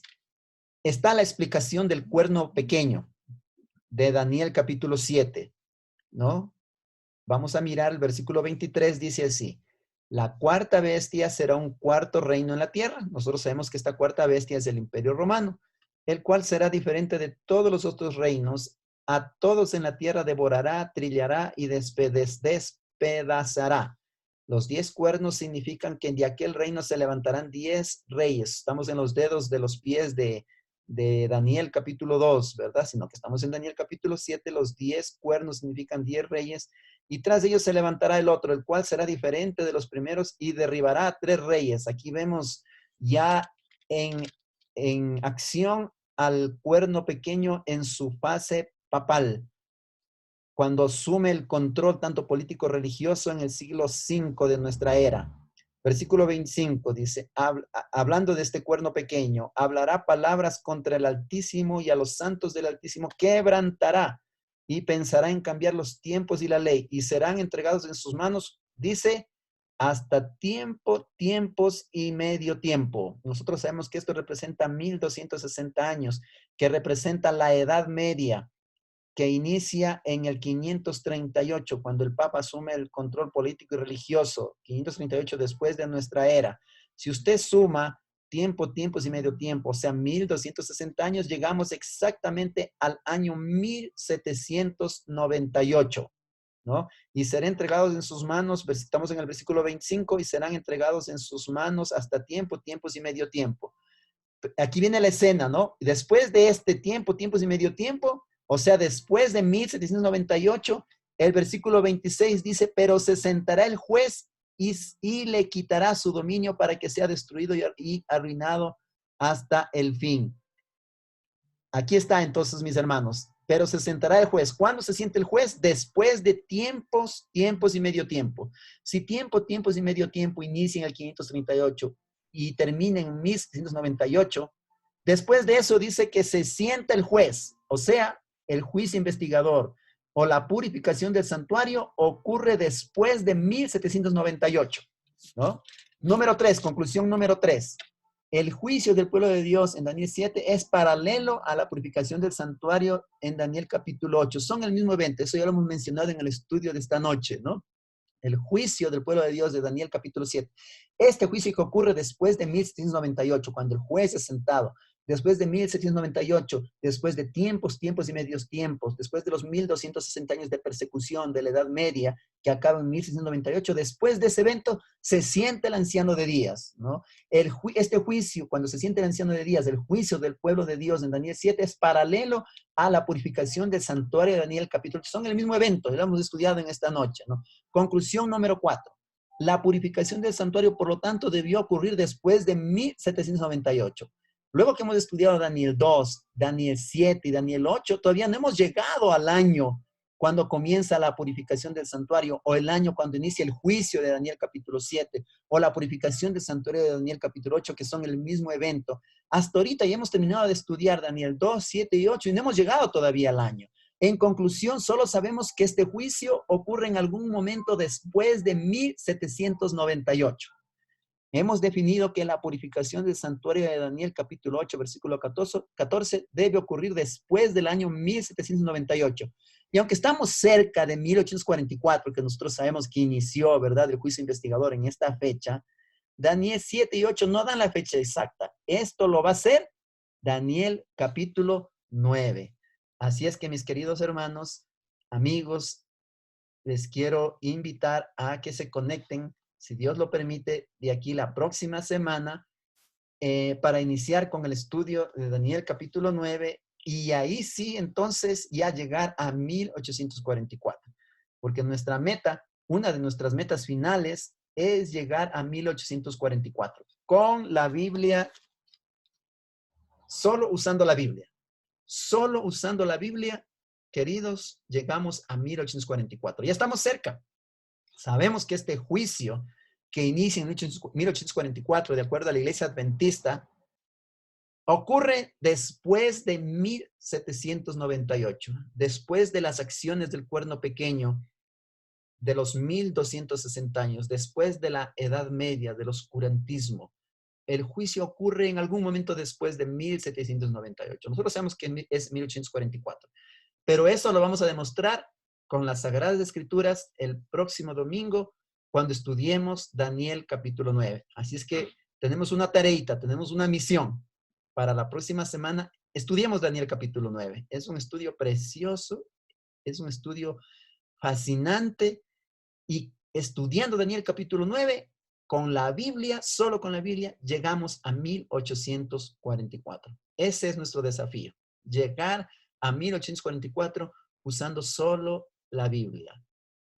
está la explicación del cuerno pequeño de Daniel capítulo 7, ¿no? Vamos a mirar el versículo 23, dice así. La cuarta bestia será un cuarto reino en la tierra. Nosotros sabemos que esta cuarta bestia es el Imperio Romano, el cual será diferente de todos los otros reinos. A todos en la tierra devorará, trillará y despedazará. Los 10 cuernos significan que de aquel reino se levantarán 10 reyes. Estamos en los dedos de los pies de Daniel capítulo 2, ¿verdad? Sino que estamos en Daniel capítulo 7. Los 10 cuernos significan 10 reyes. Y tras ellos se levantará el otro, el cual será diferente de los primeros y derribará a 3 reyes. Aquí vemos ya en acción al cuerno pequeño en su fase papal, cuando asume el control tanto político-religioso en el siglo V de nuestra era. Versículo 25 dice, hablando de este cuerno pequeño, hablará palabras contra el Altísimo y a los santos del Altísimo quebrantará y pensará en cambiar los tiempos y la ley y serán entregados en sus manos, dice, hasta tiempos y medio tiempo. Nosotros sabemos que esto representa 1260 años, que representa la Edad Media, que inicia en el 538, cuando el Papa asume el control político y religioso, 538 después de nuestra era. Si usted suma tiempos y medio tiempo, o sea, 1260 años, llegamos exactamente al año 1798, ¿no? Y serán entregados en sus manos, estamos en el versículo 25, y serán entregados en sus manos hasta tiempos y medio tiempo. aquí viene la escena, ¿no? Después de este tiempo, tiempos y medio tiempo, o sea, después de 1798, el versículo 26 dice, pero se sentará el juez y le quitará su dominio para que sea destruido y arruinado hasta el fin. Aquí está entonces, mis hermanos, pero se sentará el juez. ¿Cuándo se siente el juez? Después de tiempos, tiempos y medio tiempo. Si tiempo, tiempos y medio tiempo inician en el 538 y terminen en 1798, después de eso dice que se sienta el juez, o sea, el juicio investigador o la purificación del santuario ocurre después de 1798, ¿no? Número 3, conclusión número 3. El juicio del pueblo de Dios en Daniel 7 es paralelo a la purificación del santuario en Daniel capítulo 8. Son el mismo evento, eso ya lo hemos mencionado en el estudio de esta noche, ¿no? El juicio del pueblo de Dios de Daniel capítulo 7. Este juicio que ocurre después de 1798, cuando el juez es sentado, después de 1798, después de tiempos, tiempos y medios tiempos, después de los 1260 años de persecución de la Edad Media, que acaba en 1698, después de ese evento se siente el anciano de días, ¿no? Este juicio, cuando se siente el anciano de días, el juicio del pueblo de Dios en Daniel 7 es paralelo a la purificación del santuario de Daniel capítulo 8. Son el mismo evento, lo hemos estudiado en esta noche, ¿no? Conclusión número 4. La purificación del santuario, por lo tanto, debió ocurrir después de 1798. Luego que hemos estudiado Daniel 2, Daniel 7 y Daniel 8, todavía no hemos llegado al año cuando comienza la purificación del santuario, o el año cuando inicia el juicio de Daniel capítulo 7, o la purificación del santuario de Daniel capítulo 8, que son el mismo evento. Hasta ahorita ya hemos terminado de estudiar Daniel 2, 7 y 8 y no hemos llegado todavía al año. En conclusión, solo sabemos que este juicio ocurre en algún momento después de 1798. Hemos definido que la purificación del santuario de Daniel capítulo 8, versículo 14 debe ocurrir después del año 1798. Y aunque estamos cerca de 1844, que nosotros sabemos que inició, ¿verdad?, el juicio investigador en esta fecha, Daniel 7 y 8 no dan la fecha exacta. Esto lo va a hacer Daniel capítulo 9. Así es que, mis queridos hermanos, amigos, les quiero invitar a que se conecten, si Dios lo permite, de aquí la próxima semana para iniciar con el estudio de Daniel capítulo 9 y ahí sí, entonces, ya llegar a 1844. Porque nuestra meta, una de nuestras metas finales es llegar a 1844 con la Biblia, solo usando la Biblia. Solo usando la Biblia, queridos, llegamos a 1844. Ya estamos cerca. Sabemos que este juicio que inicia en 1844, de acuerdo a la Iglesia Adventista, ocurre después de 1798, después de las acciones del cuerno pequeño, de los 1260 años, después de la Edad Media, del oscurantismo. El juicio ocurre en algún momento después de 1798. Nosotros sabemos que es 1844. Pero eso lo vamos a demostrar con las Sagradas Escrituras el próximo domingo cuando estudiemos Daniel capítulo 9. Así es que tenemos una tareita, tenemos una misión para la próxima semana. Estudiemos Daniel capítulo 9. Es un estudio precioso, es un estudio fascinante y estudiando Daniel capítulo 9 con la Biblia, solo con la Biblia, llegamos a 1844. Ese es nuestro desafío, llegar a 1844 usando solo la Biblia.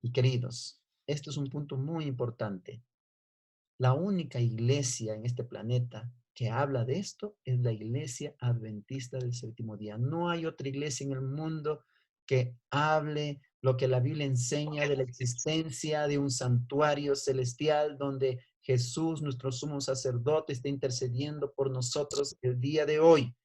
Y queridos, esto es un punto muy importante. La única iglesia en este planeta que habla de esto es la Iglesia Adventista del Séptimo Día. No hay otra iglesia en el mundo que hable lo que la Biblia enseña de la existencia de un santuario celestial donde Jesús, nuestro sumo sacerdote, está intercediendo por nosotros el día de hoy.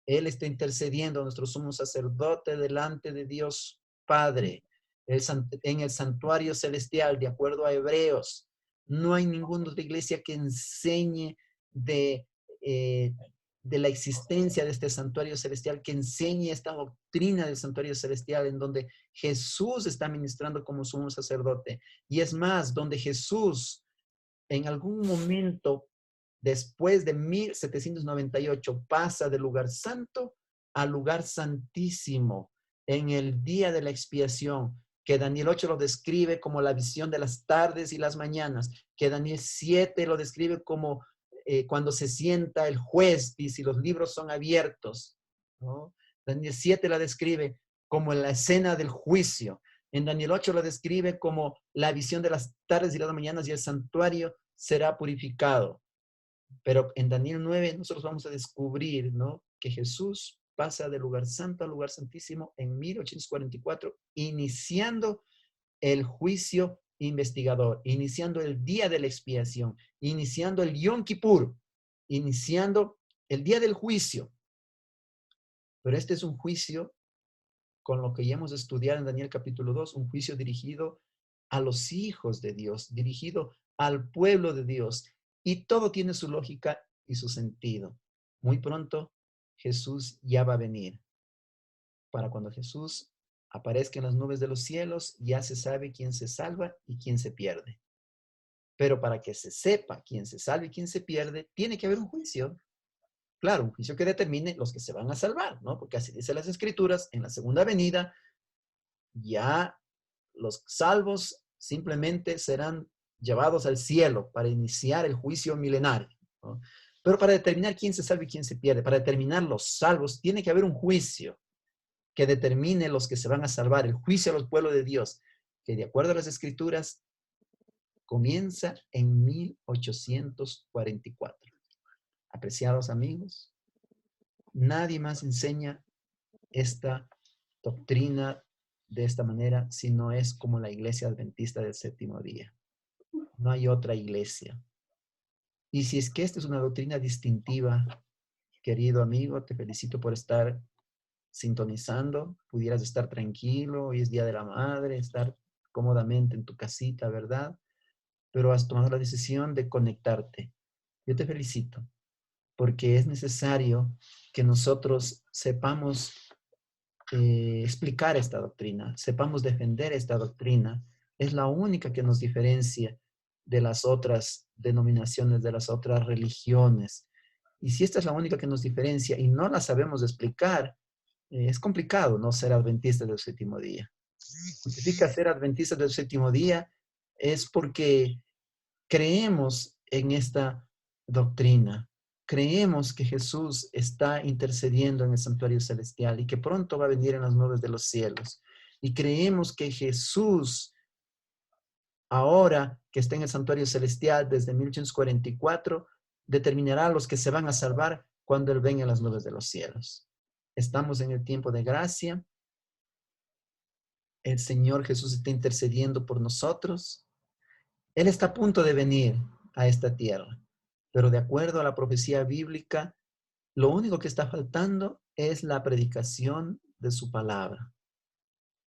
Él está intercediendo, nuestro sumo sacerdote, delante de Dios Padre, en el santuario celestial, de acuerdo a Hebreos. No hay ninguna otra iglesia que enseñe eh, de la existencia de este santuario celestial, que enseñe esta doctrina del santuario celestial, en donde Jesús está ministrando como sumo sacerdote. Y es más, donde Jesús en algún momento después de 1798 pasa del lugar santo al lugar santísimo en el día de la expiación, que Daniel 8 lo describe como la visión de las tardes y las mañanas, que Daniel 7 lo describe como cuando se sienta el juez, dice, y los libros son abiertos, ¿no? Daniel 7 la describe como en la escena del juicio. En Daniel 8 la describe como la visión de las tardes y las mañanas y el santuario será purificado. Pero en Daniel 9 nosotros vamos a descubrir, ¿no?, que Jesús pasa del lugar santo al lugar santísimo en 1844, iniciando el juicio investigador, iniciando el día de la expiación, iniciando el Yom Kippur, iniciando el día del juicio. Pero este es un juicio, con lo que ya hemos estudiado en Daniel capítulo 2, un juicio dirigido a los hijos de Dios, dirigido al pueblo de Dios. Y todo tiene su lógica y su sentido. Muy pronto Jesús ya va a venir. Para cuando Jesús aparezca en las nubes de los cielos, ya se sabe quién se salva y quién se pierde. Pero para que se sepa quién se salva y quién se pierde, tiene que haber un juicio. Claro, un juicio que determine los que se van a salvar, ¿no? Porque así dice las Escrituras, en la segunda venida, ya los salvos simplemente serán llevados al cielo para iniciar el juicio milenario, ¿no? Pero para determinar quién se salva y quién se pierde, para determinar los salvos, tiene que haber un juicio que determine los que se van a salvar, el juicio a los pueblos de Dios, que de acuerdo a las Escrituras comienza en 1844. Apreciados amigos, nadie más enseña esta doctrina de esta manera si no es como la iglesia adventista del séptimo día. No hay otra iglesia. Y si es que esta es una doctrina distintiva, querido amigo, te felicito por estar sintonizando. Pudieras estar tranquilo, hoy es Día de la Madre, estar cómodamente en tu casita, ¿verdad? Pero has tomado la decisión de conectarte. Yo te felicito, porque es necesario que nosotros sepamos explicar esta doctrina, sepamos defender esta doctrina. Es la única que nos diferencia de las otras denominaciones, de las otras religiones. Y si esta es la única que nos diferencia y no la sabemos explicar, es complicado no ser adventista del séptimo día. Significa ser adventista del séptimo día es porque creemos en esta doctrina. Creemos que Jesús está intercediendo en el santuario celestial y que pronto va a venir en las nubes de los cielos. Y creemos que Jesús, ahora que está en el santuario celestial desde 1844, determinará a los que se van a salvar cuando Él venga en las nubes de los cielos. Estamos en el tiempo de gracia. El Señor Jesús está intercediendo por nosotros. Él está a punto de venir a esta tierra, pero de acuerdo a la profecía bíblica, lo único que está faltando es la predicación de su palabra.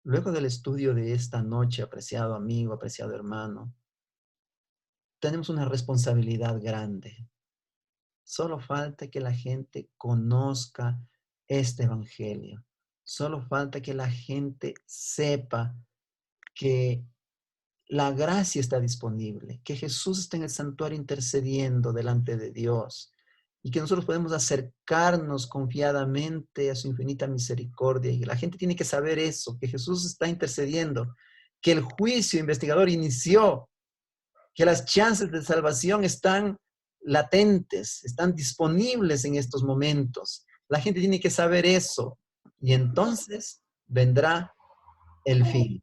Luego del estudio de esta noche, apreciado amigo, apreciado hermano, tenemos una responsabilidad grande. Solo falta que la gente conozca este evangelio. Solo falta que la gente sepa que la gracia está disponible, que Jesús está en el santuario intercediendo delante de Dios y que nosotros podemos acercarnos confiadamente a su infinita misericordia. Y la gente tiene que saber eso, que Jesús está intercediendo, que el juicio investigador inició, que las chances de salvación están latentes, están disponibles en estos momentos. La gente tiene que saber eso y entonces vendrá el fin.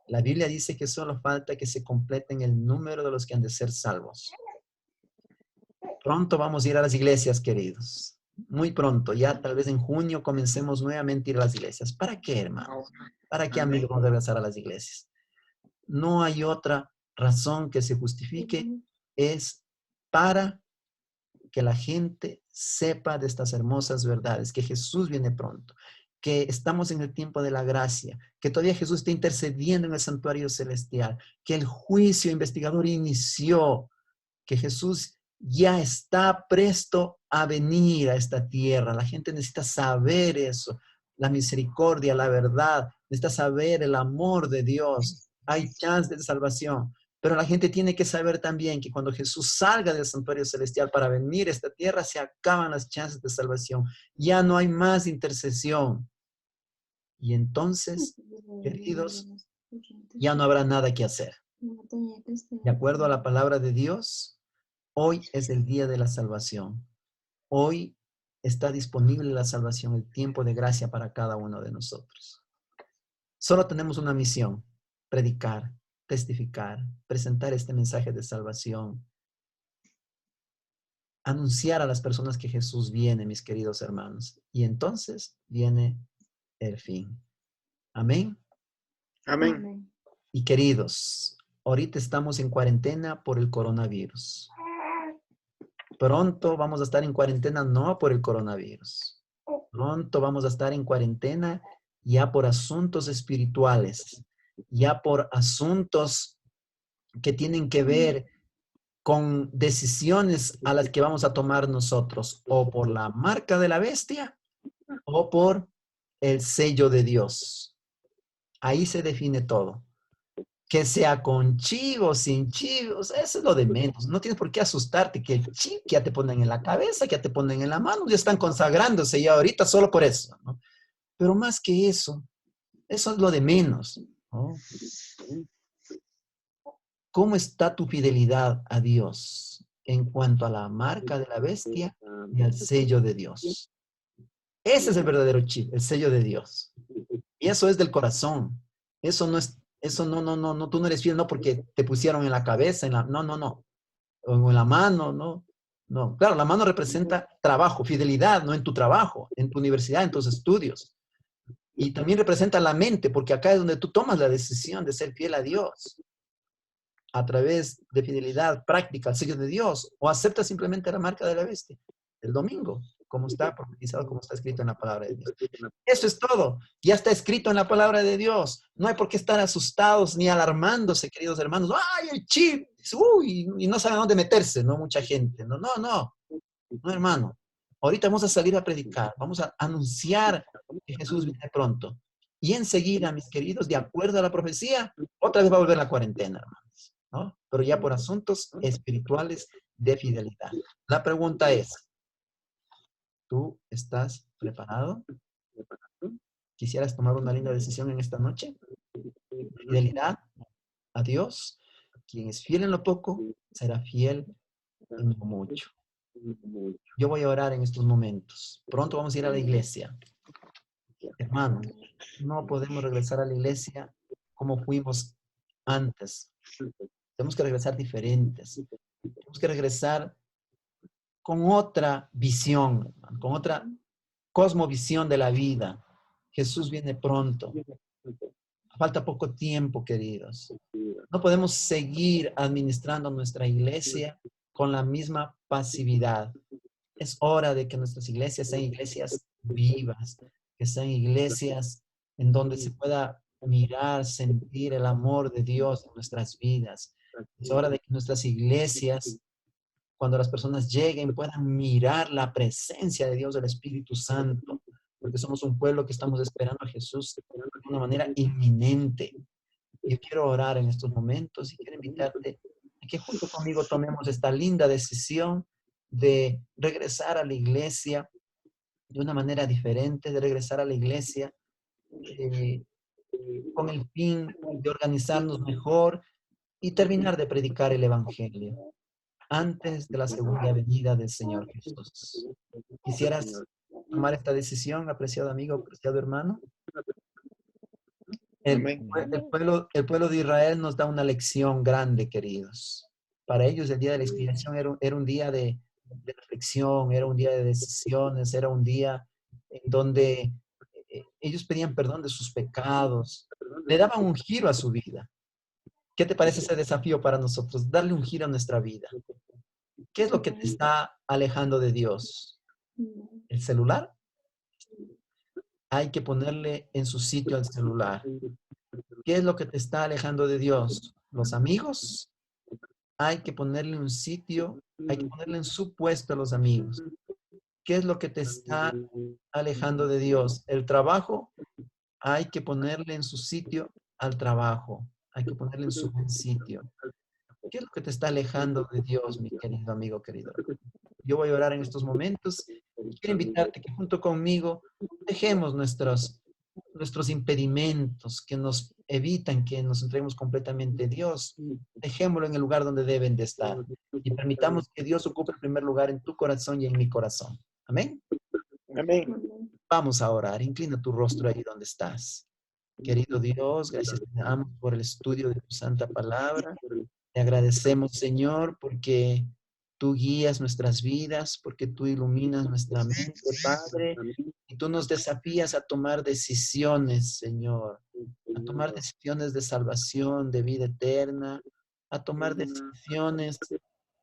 La Biblia dice que solo falta que se completen el número de los que han de ser salvos. Pronto vamos a ir a las iglesias, queridos. Muy pronto, ya tal vez en junio comencemos nuevamente a ir a las iglesias. ¿Para qué, hermanos? ¿Para qué, amigos, vamos a regresar a las iglesias? No hay otra razón que se justifique, es para que la gente sepa de estas hermosas verdades, que Jesús viene pronto, que estamos en el tiempo de la gracia, que todavía Jesús está intercediendo en el santuario celestial, que el juicio investigador inició, que Jesús ya está presto a venir a esta tierra. La gente necesita saber eso, la misericordia, la verdad, necesita saber el amor de Dios. Hay chance de salvación. Pero la gente tiene que saber también que cuando Jesús salga del santuario celestial para venir a esta tierra, se acaban las chances de salvación. Ya no hay más intercesión. Y entonces, queridos, ya no habrá nada que hacer. De acuerdo a la palabra de Dios, Hoy es el día de la salvación. Hoy está disponible la salvación, el tiempo de gracia para cada uno de nosotros. Solo tenemos una misión: predicar, testificar, presentar este mensaje de salvación, anunciar a las personas que Jesús viene, mis queridos hermanos. Y entonces viene el fin. Amén. Amén. Y queridos, ahorita estamos en cuarentena por el coronavirus. Pronto vamos a estar en cuarentena no por el coronavirus. Pronto vamos a estar en cuarentena ya por asuntos espirituales, ya por asuntos que tienen que ver con decisiones a las que vamos a tomar nosotros, o por la marca de la bestia o por el sello de Dios. Ahí se define todo. Que sea con chivos, sin chivos, eso es lo de menos. No tienes por qué asustarte que el chip que ya te ponen en la cabeza, que ya te ponen en la mano, ya están consagrándose ya ahorita solo por eso, ¿no? Pero más que eso es lo de menos, ¿no? ¿Cómo está tu fidelidad a Dios en cuanto a la marca de la bestia y al sello de Dios? Ese es el verdadero chip, el sello de Dios. Y eso es del corazón. Eso no es, eso no, tú no eres fiel, no porque te pusieron en la cabeza, no, o en la mano, no. No, claro, la mano representa trabajo, fidelidad, no en tu trabajo, en tu universidad, en tus estudios. Y también representa la mente, porque acá es donde tú tomas la decisión de ser fiel a Dios a través de fidelidad práctica al sello de Dios, o aceptas simplemente la marca de la bestia el domingo, como está profetizado, como está escrito en la palabra de Dios. Eso es todo. Ya está escrito en la palabra de Dios. No hay por qué estar asustados ni alarmándose, queridos hermanos. ¡Ay, el chip! ¡Uy! Y no saben dónde meterse, ¿no? Mucha gente. No, hermano. Ahorita vamos a salir a predicar. Vamos a anunciar que Jesús viene pronto. Y enseguida, mis queridos, de acuerdo a la profecía, otra vez va a volver la cuarentena, hermanos, ¿no? Pero ya por asuntos espirituales de fidelidad. La pregunta es, ¿tú estás preparado? ¿Quisieras tomar una linda decisión en esta noche? Fidelidad a Dios. Quien es fiel en lo poco, será fiel en lo mucho. Yo voy a orar en estos momentos. Pronto vamos a ir a la iglesia. Hermano, no podemos regresar a la iglesia como fuimos antes. Tenemos que regresar diferentes. Tenemos que regresar con otra visión, con otra cosmovisión de la vida. Jesús viene pronto. Falta poco tiempo, queridos. No podemos seguir administrando nuestra iglesia con la misma pasividad. Es hora de que nuestras iglesias sean iglesias vivas, que sean iglesias en donde se pueda mirar, sentir el amor de Dios en nuestras vidas. Es hora de que nuestras iglesias, cuando las personas lleguen, puedan mirar la presencia de Dios, del Espíritu Santo, porque somos un pueblo que estamos esperando a Jesús de una manera inminente. Yo quiero orar en estos momentos y quiero invitarte a que junto conmigo tomemos esta linda decisión de regresar a la iglesia de una manera diferente, de regresar a la iglesia eh, con el fin de organizarnos mejor y terminar de predicar el Evangelio antes de la segunda venida del Señor Jesús. ¿Quisieras tomar esta decisión, apreciado amigo, apreciado hermano? Amén. El pueblo de Israel nos da una lección grande, queridos. Para ellos el día de la expiación era un día de reflexión, era un día de decisiones, era un día en donde ellos pedían perdón de sus pecados, le daban un giro a su vida. ¿Qué te parece ese desafío para nosotros? Darle un giro a nuestra vida. ¿Qué es lo que te está alejando de Dios? ¿El celular? Hay que ponerle en su sitio al celular. ¿Qué es lo que te está alejando de Dios? ¿Los amigos? Hay que ponerle un sitio, hay que ponerle en su puesto a los amigos. ¿Qué es lo que te está alejando de Dios? ¿El trabajo? Hay que ponerle en su sitio al trabajo. Hay que ponerle en su buen sitio. ¿Qué es lo que te está alejando de Dios, mi querido amigo, querido? Yo voy a orar en estos momentos y quiero invitarte que junto conmigo dejemos nuestros impedimentos que nos evitan que nos entreguemos completamente a Dios, dejémoslo en el lugar donde deben de estar y permitamos que Dios ocupe el primer lugar en tu corazón y en mi corazón. Amén. Amén. Vamos a orar. Inclina tu rostro ahí donde estás. Querido Dios, gracias te damos por el estudio de tu santa palabra. Te agradecemos, Señor, porque tú guías nuestras vidas, porque tú iluminas nuestra mente, Padre, y tú nos desafías a tomar decisiones, Señor, a tomar decisiones de salvación, de vida eterna, a tomar decisiones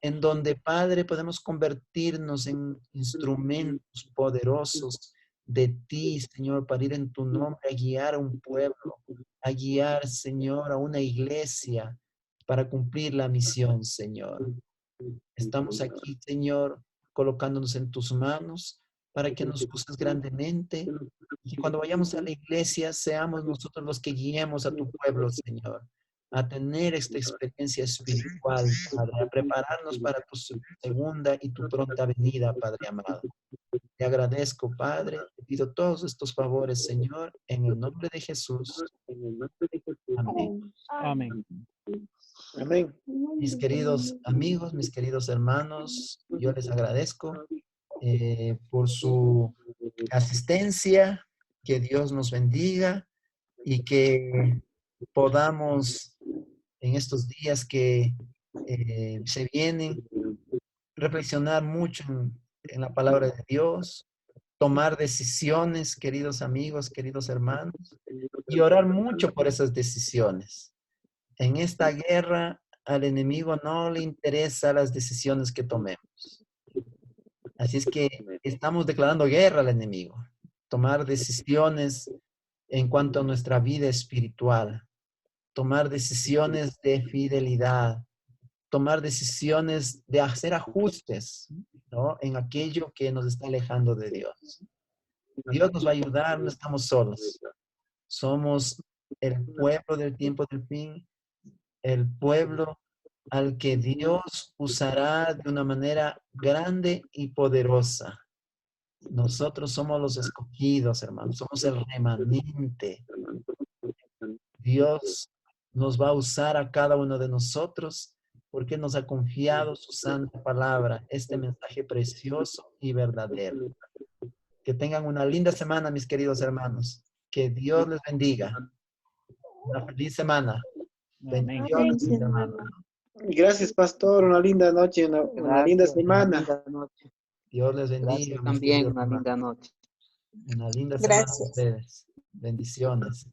en donde, Padre, podemos convertirnos en instrumentos poderosos de ti, Señor, para ir en tu nombre a guiar a un pueblo, a guiar, Señor, a una iglesia para cumplir la misión, Señor. Estamos aquí, Señor, colocándonos en tus manos para que nos uses grandemente y que cuando vayamos a la iglesia seamos nosotros los que guiemos a tu pueblo, Señor, a tener esta experiencia espiritual, Padre, a prepararnos para tu segunda y tu pronta venida, Padre amado. Te agradezco, Padre, te pido todos estos favores, Señor, en el nombre de Jesús. Amén. Amén. Amén. Mis queridos amigos, mis queridos hermanos, yo les agradezco por su asistencia, que Dios nos bendiga y que podamos en estos días que se vienen reflexionar mucho en la palabra de Dios, tomar decisiones, queridos amigos, queridos hermanos, y orar mucho por esas decisiones. En esta guerra al enemigo no le interesan las decisiones que tomemos. Así es que estamos declarando guerra al enemigo. Tomar decisiones en cuanto a nuestra vida espiritual. Tomar decisiones de fidelidad. Tomar decisiones de hacer ajustes, ¿no?, en aquello que nos está alejando de Dios. Dios nos va a ayudar, no estamos solos. Somos el pueblo del tiempo del fin, el pueblo al que Dios usará de una manera grande y poderosa. Nosotros somos los escogidos, hermanos, somos el remanente. Dios nos va a usar a cada uno de nosotros porque nos ha confiado su santa palabra, este mensaje precioso y verdadero. Que tengan una linda semana, mis queridos hermanos. Que Dios les bendiga. Una feliz semana. Amén. Bendiciones, mis hermanos. Gracias, pastor. Una linda noche, una linda Gracias, semana. linda noche. Dios les bendiga. Gracias mis también, queridos una hermanos. linda noche. Una linda semana a Gracias. ustedes. Bendiciones.